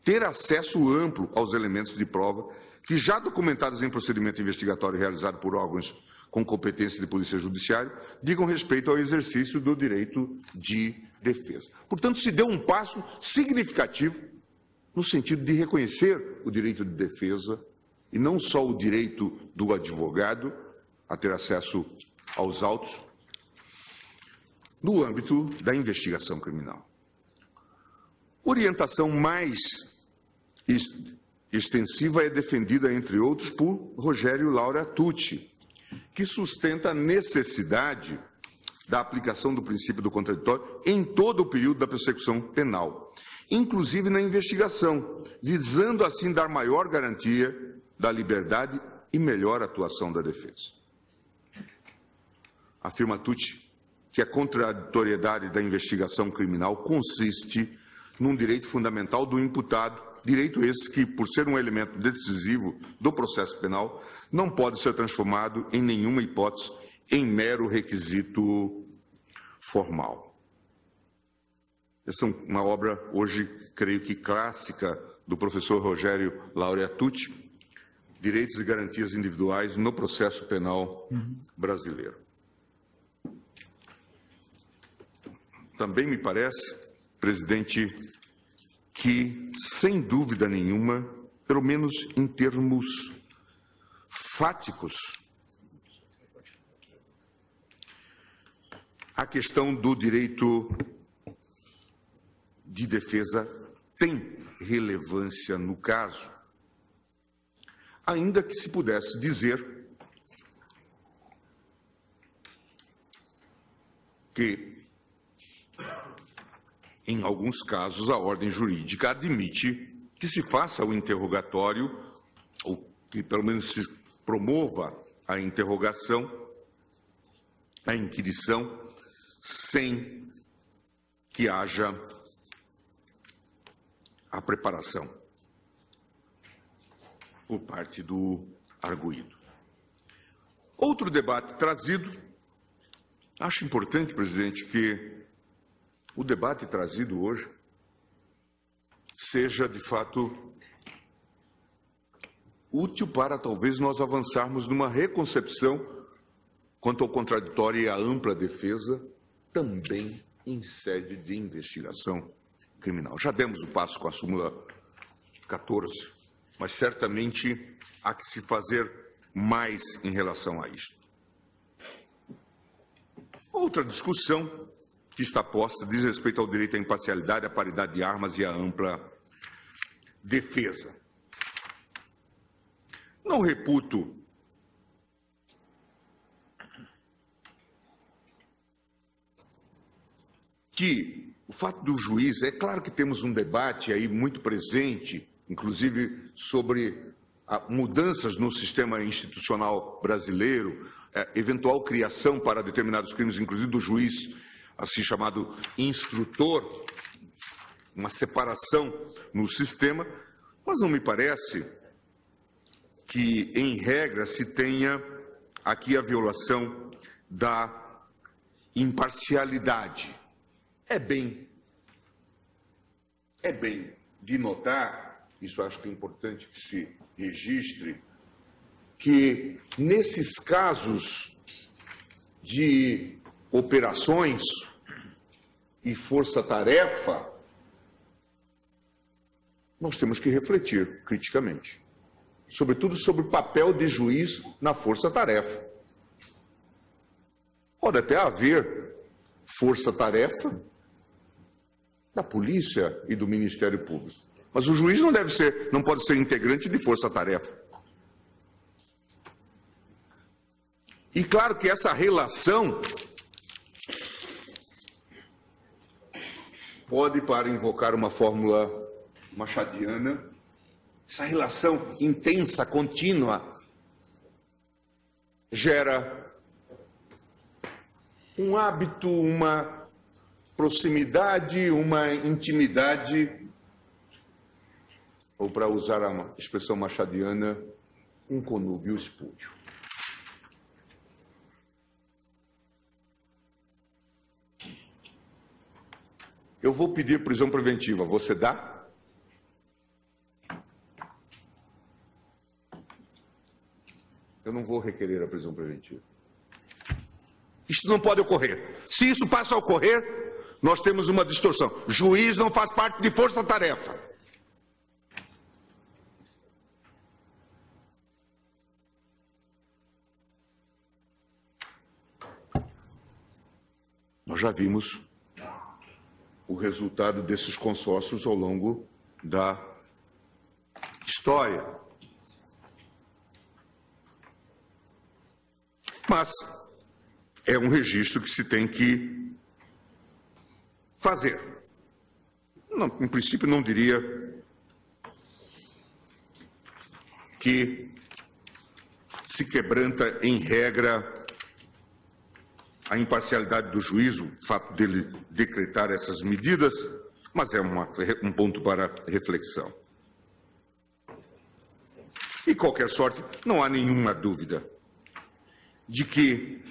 ter acesso amplo aos elementos de prova que, já documentados em procedimento investigatório realizado por órgãos com competência de polícia judiciária, digam respeito ao exercício do direito de defesa. Portanto, se deu um passo significativo no sentido de reconhecer o direito de defesa e não só o direito do advogado a ter acesso aos autos no âmbito da investigação criminal. Orientação mais extensiva é defendida, entre outros, por Rogério Laura Tucci, que sustenta a necessidade da aplicação do princípio do contraditório em todo o período da persecução penal, inclusive na investigação, visando assim dar maior garantia da liberdade e melhor atuação da defesa. Afirma Tucci que a contraditoriedade da investigação criminal consiste num direito fundamental do imputado, direito esse que, por ser um elemento decisivo do processo penal, não pode ser transformado em nenhuma hipótese em mero requisito formal. Essa é uma obra, hoje, creio que clássica, do professor Rogério Laura Tucci, Direitos e Garantias Individuais no Processo Penal Brasileiro. Também me parece, presidente, que, sem dúvida nenhuma, pelo menos em termos fáticos, a questão do direito de defesa tem relevância no caso, ainda que se pudesse dizer que, em alguns casos, a ordem jurídica admite que se faça o interrogatório, ou que pelo menos se promova a interrogação, a inquirição, sem que haja a preparação por parte do arguido. Outro debate trazido, acho importante, presidente, que o debate trazido hoje seja, de fato, útil para talvez nós avançarmos numa reconcepção quanto ao contraditório e à ampla defesa, também em sede de investigação criminal. Já demos o passo com a súmula 14, mas certamente há que se fazer mais em relação a isto. Outra discussão que está posta diz respeito ao direito à imparcialidade, à paridade de armas e à ampla defesa. Não reputo que o fato do juiz, é claro que temos um debate aí muito presente, inclusive sobre mudanças no sistema institucional brasileiro, eventual criação para determinados crimes, inclusive do juiz, assim chamado instrutor, uma separação no sistema, mas não me parece que, em regra, se tenha aqui a violação da imparcialidade. É bem de notar, isso acho que é importante que se registre, que nesses casos de operações e força-tarefa, nós temos que refletir criticamente, sobretudo sobre o papel de juiz na força-tarefa. Pode até haver força-tarefa da polícia e do Ministério Público, mas o juiz não pode ser integrante de força-tarefa. E claro que essa relação pode, para invocar uma fórmula machadiana, essa relação intensa, contínua, gera um hábito, uma proximidade, uma intimidade ou para usar a expressão machadiana, um conúbio espúrio. Eu vou pedir prisão preventiva, você dá? Eu não vou requerer a prisão preventiva. Isso não pode ocorrer. Se isso passa a ocorrer, nós temos uma distorção. Juiz não faz parte de força-tarefa. Nós já vimos o resultado desses consórcios ao longo da história. Mas é um registro que se tem que fazer. Não, em princípio, não diria que se quebranta em regra a imparcialidade do juízo, o fato dele decretar essas medidas, mas é um ponto para reflexão. De qualquer sorte, não há nenhuma dúvida de que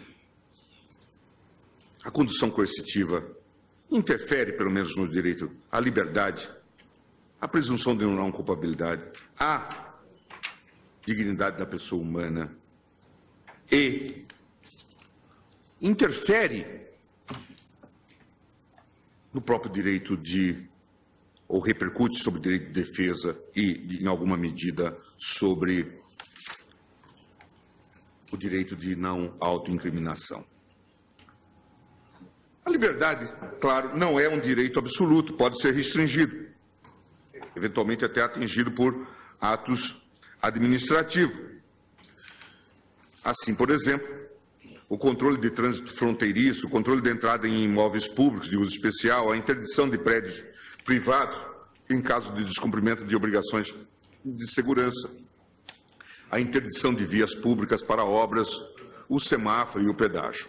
a condução coercitiva interfere, pelo menos no direito à liberdade, à presunção de não culpabilidade, à dignidade da pessoa humana e interfere no próprio direito ou repercute sobre o direito de defesa e, em alguma medida, sobre o direito de não autoincriminação. A liberdade, claro, não é um direito absoluto, pode ser restringido, eventualmente até atingido por atos administrativos. Assim, por exemplo, o controle de trânsito fronteiriço, o controle de entrada em imóveis públicos de uso especial, a interdição de prédios privados em caso de descumprimento de obrigações de segurança, a interdição de vias públicas para obras, o semáforo e o pedágio.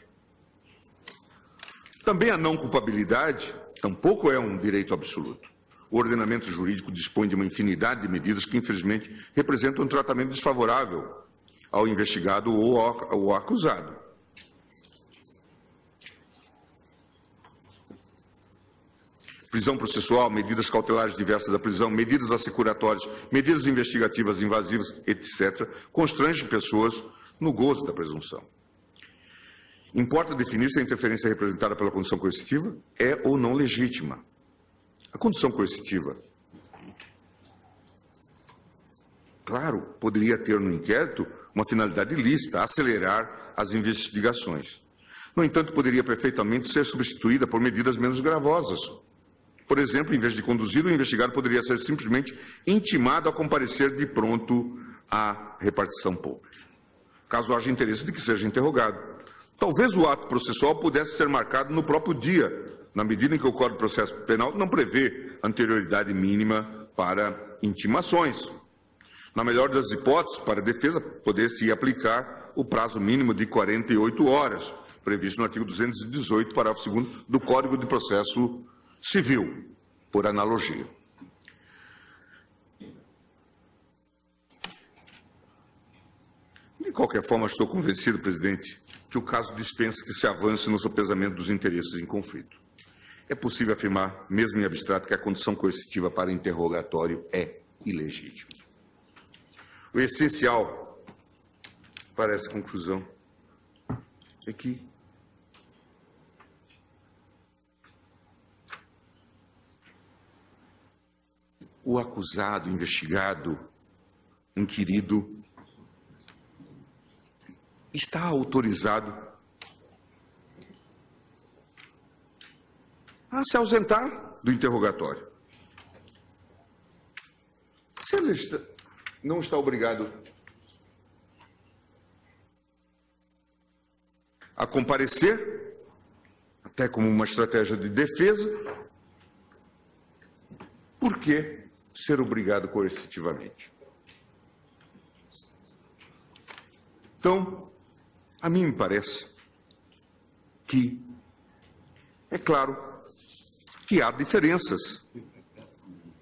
Também a não culpabilidade tampouco é um direito absoluto. O ordenamento jurídico dispõe de uma infinidade de medidas que, infelizmente, representam um tratamento desfavorável ao investigado ou ao acusado. Prisão processual, medidas cautelares diversas da prisão, medidas assecuratórias, medidas investigativas invasivas, etc., constrangem pessoas no gozo da presunção. Importa definir se a interferência representada pela condução coercitiva é ou não legítima. A condução coercitiva, claro, poderia ter no inquérito uma finalidade ilícita, acelerar as investigações. No entanto, poderia perfeitamente ser substituída por medidas menos gravosas. Por exemplo, em vez de conduzir, o investigado poderia ser simplesmente intimado a comparecer de pronto à repartição pública, caso haja interesse de que seja interrogado. Talvez o ato processual pudesse ser marcado no próprio dia, na medida em que o Código de Processo Penal não prevê anterioridade mínima para intimações. Na melhor das hipóteses, para a defesa, poder-se aplicar o prazo mínimo de 48 horas, previsto no artigo 218, parágrafo 2º do Código de Processo Civil, por analogia. De qualquer forma, estou convencido, presidente, que o caso dispensa que se avance no sopesamento dos interesses em conflito. É possível afirmar, mesmo em abstrato, que a condição coercitiva para interrogatório é ilegítima. O essencial para essa conclusão é que o acusado, investigado, inquirido, está autorizado a se ausentar do interrogatório. Se ele não está obrigado a comparecer, até como uma estratégia de defesa, por que ser obrigado coercitivamente? Então, a mim me parece que, é claro, que há diferenças.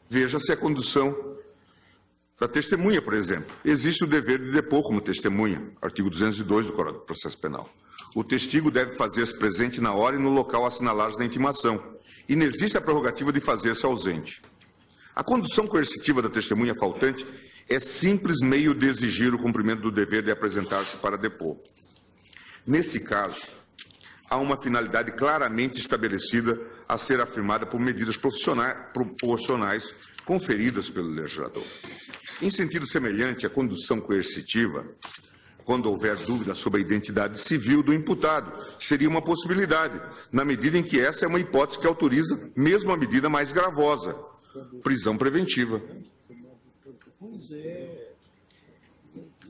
Veja-se a condução da testemunha, por exemplo. Existe o dever de depor como testemunha, artigo 202 do Código de Processo Penal. O testigo deve fazer-se presente na hora e no local assinalados na intimação. E não existe a prerrogativa de fazer-se ausente. A condução coercitiva da testemunha faltante é simples meio de exigir o cumprimento do dever de apresentar-se para depor. Nesse caso, há uma finalidade claramente estabelecida a ser afirmada por medidas proporcionais conferidas pelo legislador. Em sentido semelhante, a condução coercitiva, quando houver dúvida sobre a identidade civil do imputado, seria uma possibilidade, na medida em que essa é uma hipótese que autoriza mesmo a medida mais gravosa, prisão preventiva.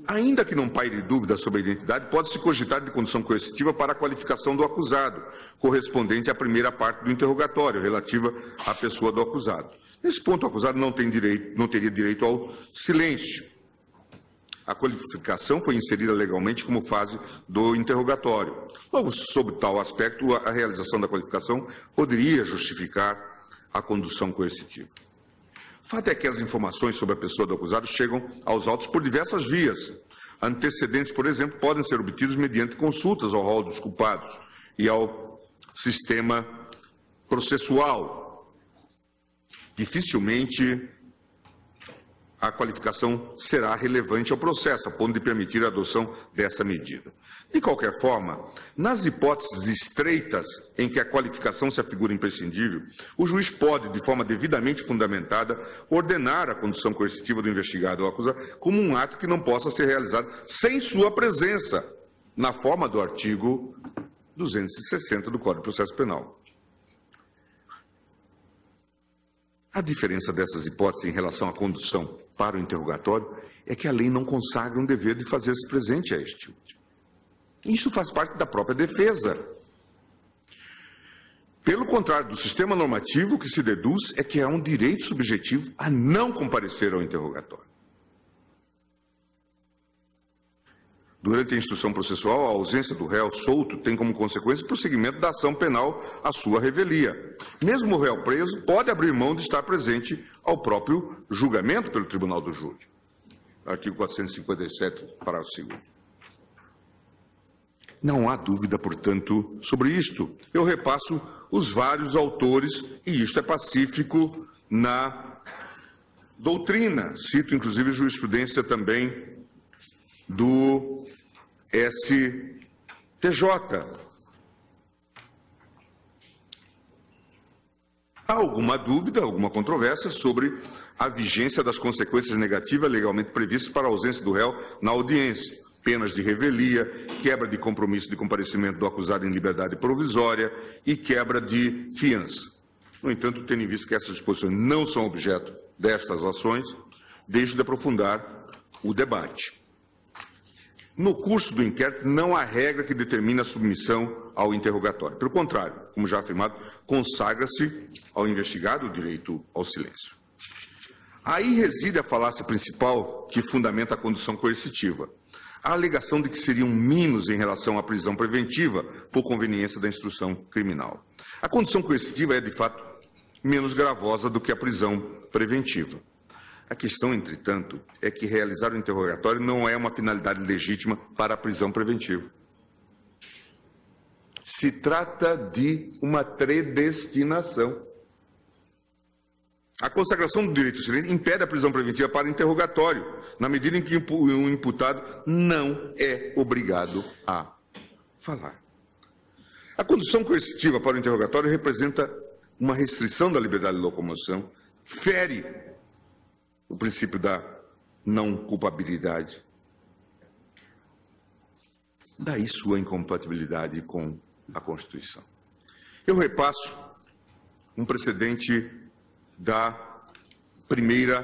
Ainda que não paire dúvida sobre a identidade, pode-se cogitar de condução coercitiva para a qualificação do acusado, correspondente à primeira parte do interrogatório, relativa à pessoa do acusado. Nesse ponto, o acusado não teria direito ao silêncio. A qualificação foi inserida legalmente como fase do interrogatório. Logo, sob tal aspecto, a realização da qualificação poderia justificar a condução coercitiva. O fato é que as informações sobre a pessoa do acusado chegam aos autos por diversas vias. Antecedentes, por exemplo, podem ser obtidos mediante consultas ao rol dos culpados e ao sistema processual. Dificilmente a qualificação será relevante ao processo, a ponto de permitir a adoção dessa medida. De qualquer forma, nas hipóteses estreitas em que a qualificação se afigura imprescindível, o juiz pode, de forma devidamente fundamentada, ordenar a condução coercitiva do investigado ou acusado como um ato que não possa ser realizado sem sua presença, na forma do artigo 260 do Código de Processo Penal. A diferença dessas hipóteses em relação à condução para o interrogatório é que a lei não consagra um dever de fazer-se presente a este último. Isso faz parte da própria defesa. Pelo contrário do sistema normativo, o que se deduz é que há um direito subjetivo a não comparecer ao interrogatório. Durante a instrução processual, a ausência do réu solto tem como consequência o prosseguimento da ação penal à sua revelia. Mesmo o réu preso pode abrir mão de estar presente ao próprio julgamento pelo Tribunal do Júri. Artigo 457, parágrafo 2º. Não há dúvida, portanto, sobre isto. Eu repasso os vários autores, e isto é pacífico na doutrina. Cito, inclusive, jurisprudência também do STJ. Há alguma dúvida, alguma controvérsia sobre a vigência das consequências negativas legalmente previstas para a ausência do réu na audiência, penas de revelia, quebra de compromisso de comparecimento do acusado em liberdade provisória e quebra de fiança. No entanto, tendo em vista que essas disposições não são objeto destas ações, deixo de aprofundar o debate. No curso do inquérito, não há regra que determine a submissão ao interrogatório. Pelo contrário, como já afirmado, consagra-se ao investigado o direito ao silêncio. Aí reside a falácia principal que fundamenta a condução coercitiva. A alegação de que seriam mínimos em relação à prisão preventiva por conveniência da instrução criminal. A condução coercitiva é, de fato, menos gravosa do que a prisão preventiva. A questão, entretanto, é que realizar o interrogatório não é uma finalidade legítima para a prisão preventiva. Se trata de uma predestinação. A consagração do direito ao silêncio impede a prisão preventiva para interrogatório, na medida em que o imputado não é obrigado a falar. A condução coercitiva para o interrogatório representa uma restrição da liberdade de locomoção, fere o princípio da não culpabilidade. Daí sua incompatibilidade com a Constituição. Eu repasso um precedente da primeira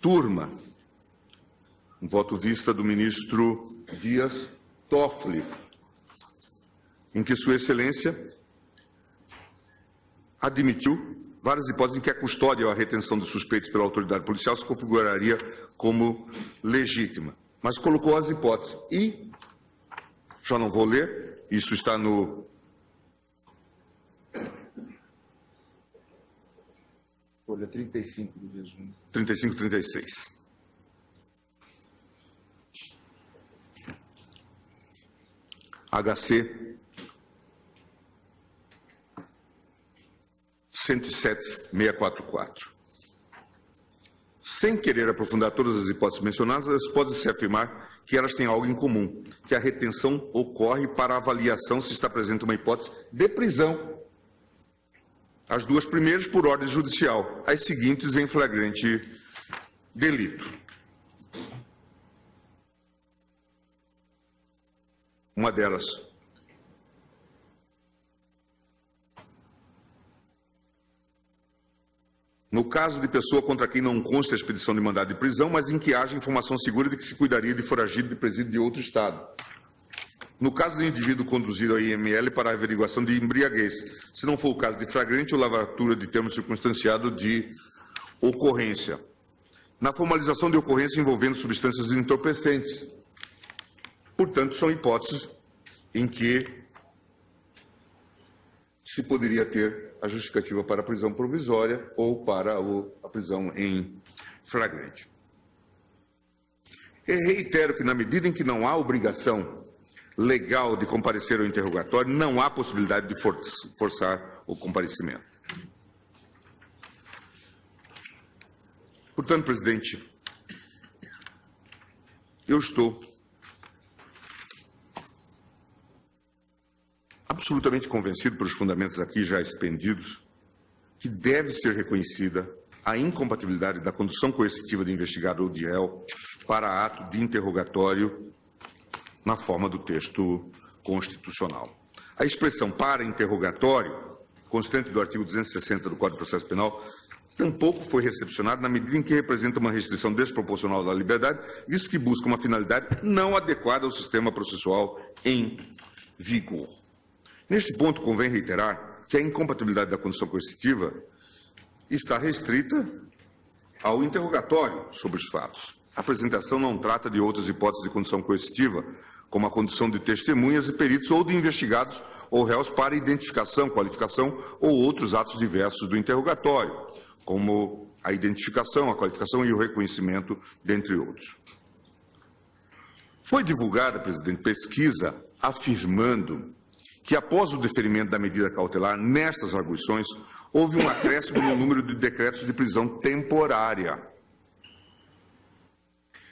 turma, um voto vista do ministro Dias Toffoli, em que Sua Excelência admitiu várias hipóteses em que a custódia ou a retenção de suspeitos pela autoridade policial se configuraria como legítima, mas colocou as hipóteses. E, já não vou ler, isso está no Folha 35 do resumo. 35 e 36. HC 107.644. Sem querer aprofundar todas as hipóteses mencionadas, pode-se afirmar que elas têm algo em comum, que a retenção ocorre para avaliação se está presente uma hipótese de prisão. As duas primeiras por ordem judicial, as seguintes em flagrante delito. Uma delas, no caso de pessoa contra quem não consta a expedição de mandado de prisão, mas em que haja informação segura de que se cuidaria de foragido de presídio de outro Estado. No caso de indivíduo conduzido ao IML para a averiguação de embriaguez, se não for o caso de flagrante ou lavratura de termo circunstanciado de ocorrência. Na formalização de ocorrência envolvendo substâncias entorpecentes. Portanto, são hipóteses em que se poderia ter a justificativa para a prisão provisória ou para a prisão em flagrante. Eu reitero que, na medida em que não há obrigação legal de comparecer ao interrogatório, não há possibilidade de forçar o comparecimento. Portanto, presidente, eu estou absolutamente convencido pelos fundamentos aqui já expendidos que deve ser reconhecida a incompatibilidade da condução coercitiva de investigado ou de réu para ato de interrogatório na forma do texto constitucional. A expressão para interrogatório, constante do artigo 260 do Código de Processo Penal, tampouco foi recepcionada na medida em que representa uma restrição desproporcional da liberdade, visto que busca uma finalidade não adequada ao sistema processual em vigor. Neste ponto, convém reiterar que a incompatibilidade da condução coercitiva está restrita ao interrogatório sobre os fatos. A apresentação não trata de outras hipóteses de condução coercitiva, como a condução de testemunhas e peritos ou de investigados ou réus para identificação, qualificação ou outros atos diversos do interrogatório, como a identificação, a qualificação e o reconhecimento, dentre outros. Foi divulgada, presidente, pesquisa afirmando que, após o deferimento da medida cautelar nestas arguições, houve um acréscimo no número de decretos de prisão temporária.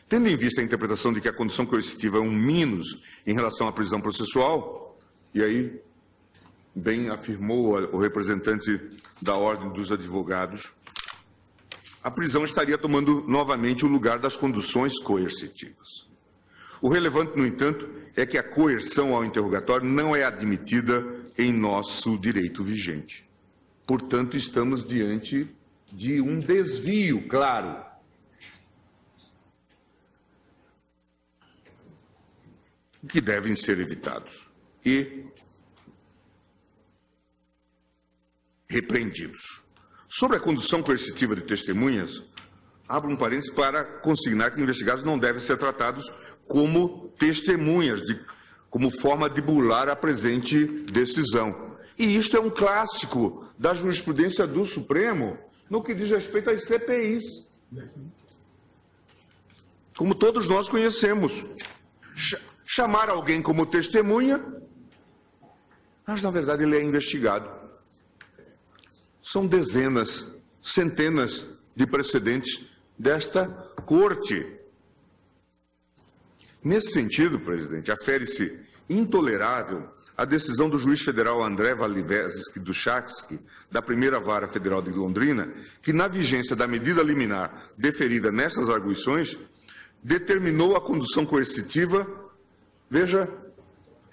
Tendo em vista a interpretação de que a condução coercitiva é um minus em relação à prisão processual, e aí bem afirmou o representante da Ordem dos Advogados, a prisão estaria tomando novamente o lugar das conduções coercitivas. O relevante, no entanto, é que a coerção ao interrogatório não é admitida em nosso direito vigente. Portanto, estamos diante de um desvio claro. Que devem ser evitados e repreendidos. Sobre a condução coercitiva de testemunhas, abro um parênteses para consignar que investigados não devem ser tratados como testemunhas, como forma de burlar a presente decisão. E isto é um clássico da jurisprudência do Supremo no que diz respeito às CPIs. Como todos nós conhecemos. Chamar alguém como testemunha, mas na verdade ele é investigado. São dezenas, centenas de precedentes desta Corte. Nesse sentido, presidente, afere-se intolerável a decisão do juiz federal André Valiveski Duchatsky, da Primeira Vara Federal de Londrina, que, na vigência da medida liminar deferida nessas arguições, determinou a condução coercitiva, veja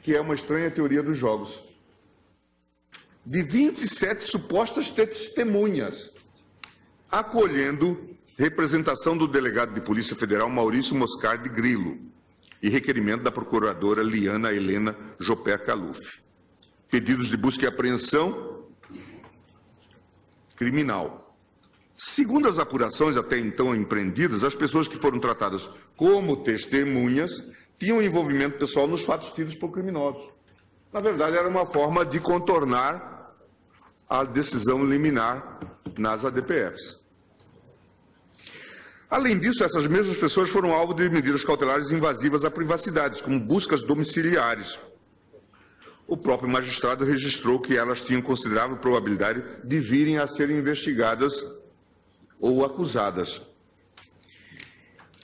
que é uma estranha teoria dos jogos, de 27 supostas testemunhas, acolhendo representação do delegado de Polícia Federal Maurício Moscardi Grillo e requerimento da procuradora Liana Helena Joper Caluf. Pedidos de busca e apreensão criminal. Segundo as apurações até então empreendidas, as pessoas que foram tratadas como testemunhas tinham envolvimento pessoal nos fatos tidos por criminosos. Na verdade, era uma forma de contornar a decisão liminar nas ADPFs. Além disso, essas mesmas pessoas foram alvo de medidas cautelares invasivas à privacidade, como buscas domiciliares. o próprio magistrado registrou que elas tinham considerável probabilidade de virem a ser investigadas ou acusadas.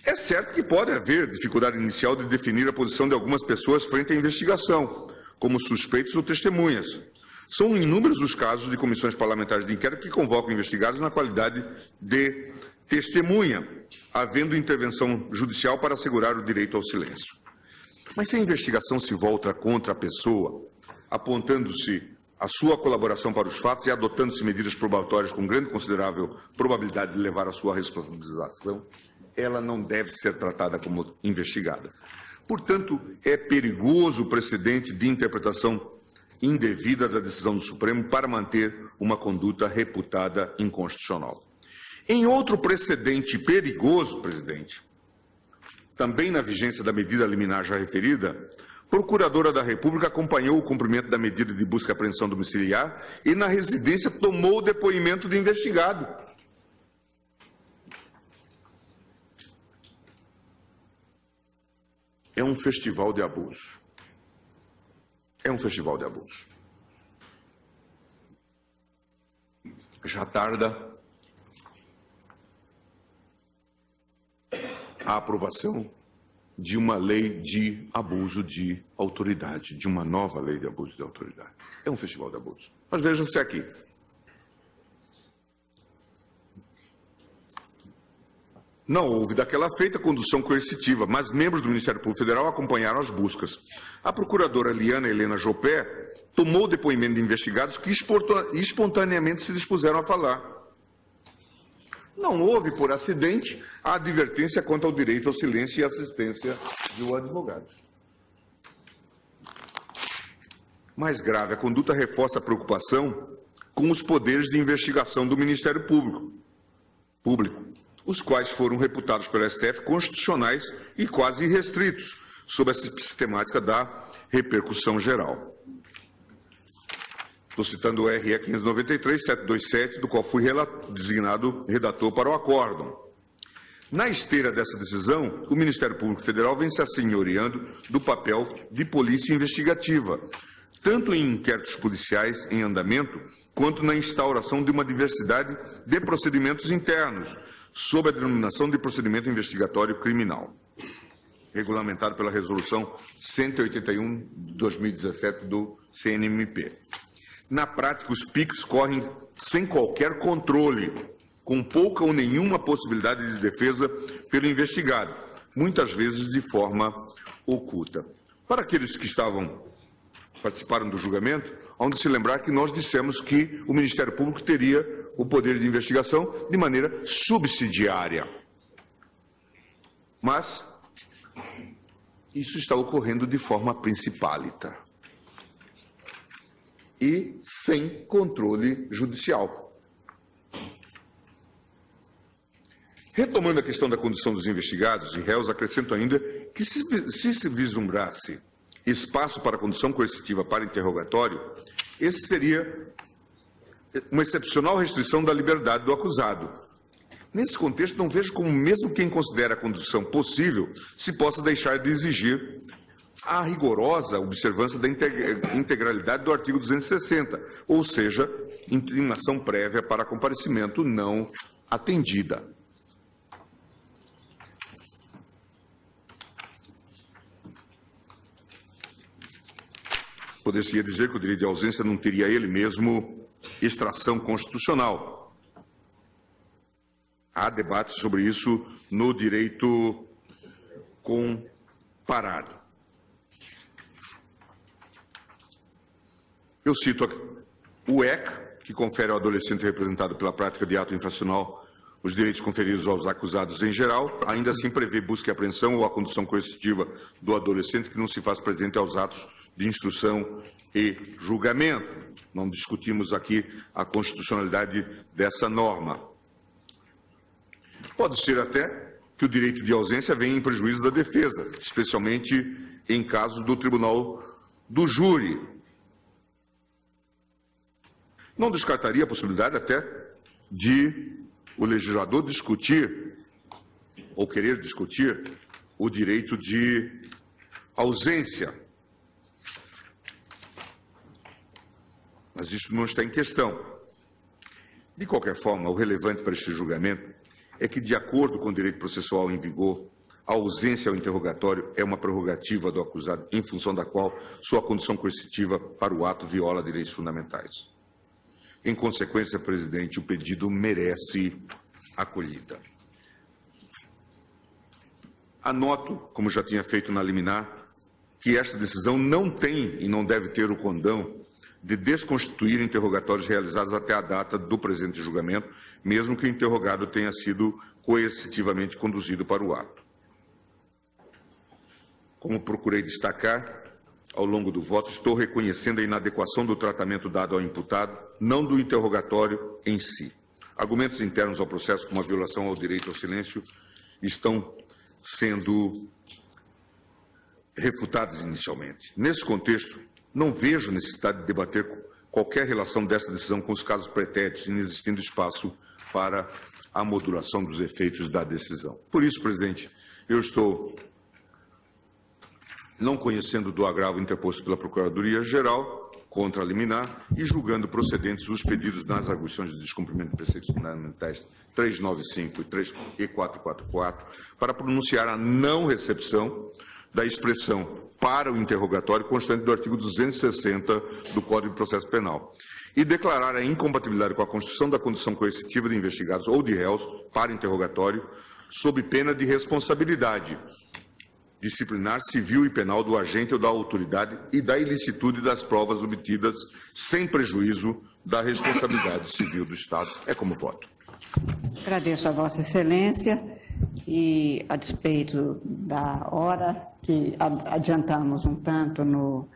É certo que pode haver dificuldade inicial de definir a posição de algumas pessoas frente à investigação, como suspeitos ou testemunhas. São inúmeros os casos de comissões parlamentares de inquérito que convocam investigados na qualidade de testemunha, havendo intervenção judicial para assegurar o direito ao silêncio. Mas se a investigação se volta contra a pessoa, apontando-se a sua colaboração para os fatos e adotando-se medidas probatórias com grande e considerável probabilidade de levar à sua responsabilização, ela não deve ser tratada como investigada. Portanto, é perigoso o precedente de interpretação indevida da decisão do Supremo para manter uma conduta reputada inconstitucional. Em outro precedente perigoso, presidente, também na vigência da medida liminar já referida, Procuradora da República acompanhou o cumprimento da medida de busca e apreensão domiciliar e, na residência, tomou o depoimento do investigado. É um festival de abuso. É um festival de abuso. Já tarda a aprovação de uma lei de abuso de autoridade, de uma nova lei de abuso de autoridade. É um festival de abuso. Mas veja-se aqui. Não houve daquela feita condução coercitiva, mas membros do Ministério Público Federal acompanharam as buscas. A procuradora Liana Helena Jopé tomou o depoimento de investigados que espontaneamente se dispuseram a falar. Não houve, por acidente, a advertência quanto ao direito ao silêncio e assistência do advogado. Mais grave, a conduta reforça a preocupação com os poderes de investigação do Ministério Público, os quais foram reputados pelo STF constitucionais e quase irrestritos, sob a sistemática da repercussão geral. Estou citando o RE 593-727, do qual fui designado redator para o acórdão. Na esteira dessa decisão, o Ministério Público Federal vem se assenhoreando do papel de polícia investigativa, tanto em inquéritos policiais em andamento, quanto na instauração de uma diversidade de procedimentos internos, sob a denominação de procedimento investigatório criminal, regulamentado pela Resolução 181 de 2017 do CNMP. Na prática, os PICs correm sem qualquer controle, com pouca ou nenhuma possibilidade de defesa pelo investigado, muitas vezes de forma oculta. Para aqueles que participaram do julgamento, há de se lembrar que nós dissemos que o Ministério Público teria o poder de investigação de maneira subsidiária. Mas isso está ocorrendo de forma principalita e sem controle judicial. Retomando a questão da condução dos investigados e réus, acrescento ainda que se vislumbrasse espaço para condução coercitiva para interrogatório, esse seria uma excepcional restrição da liberdade do acusado. Nesse contexto, não vejo como, mesmo quem considera a condução possível, se possa deixar de exigir a rigorosa observância da integralidade do artigo 260, ou seja, intimação prévia para comparecimento não atendida. Poderia dizer que o direito de ausência não teria ele mesmo extração constitucional. Há debate sobre isso no direito comparado. Eu cito o ECA, que confere ao adolescente representado pela prática de ato infracional os direitos conferidos aos acusados em geral, ainda assim prevê busca e apreensão ou a condução coercitiva do adolescente que não se faz presente aos atos de instrução e julgamento. Não discutimos aqui a constitucionalidade dessa norma. Pode ser até que o direito de ausência venha em prejuízo da defesa, especialmente em casos do tribunal do júri. Não descartaria a possibilidade até de o legislador discutir, ou querer discutir, o direito de ausência. Mas isso não está em questão. De qualquer forma, o relevante para este julgamento é que, de acordo com o direito processual em vigor, a ausência ao interrogatório é uma prerrogativa do acusado, em função da qual sua condição coercitiva para o ato viola direitos fundamentais. Em consequência, presidente, o pedido merece acolhida. Anoto, como já tinha feito na liminar, que esta decisão não tem e não deve ter o condão de desconstituir interrogatórios realizados até a data do presente julgamento, mesmo que o interrogado tenha sido coercitivamente conduzido para o ato. Como procurei destacar, ao longo do voto, estou reconhecendo a inadequação do tratamento dado ao imputado, não do interrogatório em si. Argumentos internos ao processo, como a violação ao direito ao silêncio, estão sendo refutados inicialmente. Nesse contexto, não vejo necessidade de debater qualquer relação desta decisão com os casos pretéritos, inexistindo espaço para a modulação dos efeitos da decisão. Por isso, presidente, eu estou não conhecendo do agravo interposto pela Procuradoria-Geral contra a liminar e julgando procedentes os pedidos nas arguições de descumprimento de preceitos fundamentais 395 e 444 para pronunciar a não recepção da expressão para o interrogatório constante do artigo 260 do Código de Processo Penal e declarar a incompatibilidade com a constituição da condição coercitiva de investigados ou de réus para interrogatório sob pena de responsabilidade disciplinar, civil e penal do agente ou da autoridade e da ilicitude das provas obtidas sem prejuízo da responsabilidade civil do Estado. É como voto. Agradeço a Vossa Excelência e, a despeito da hora que adiantamos um tanto no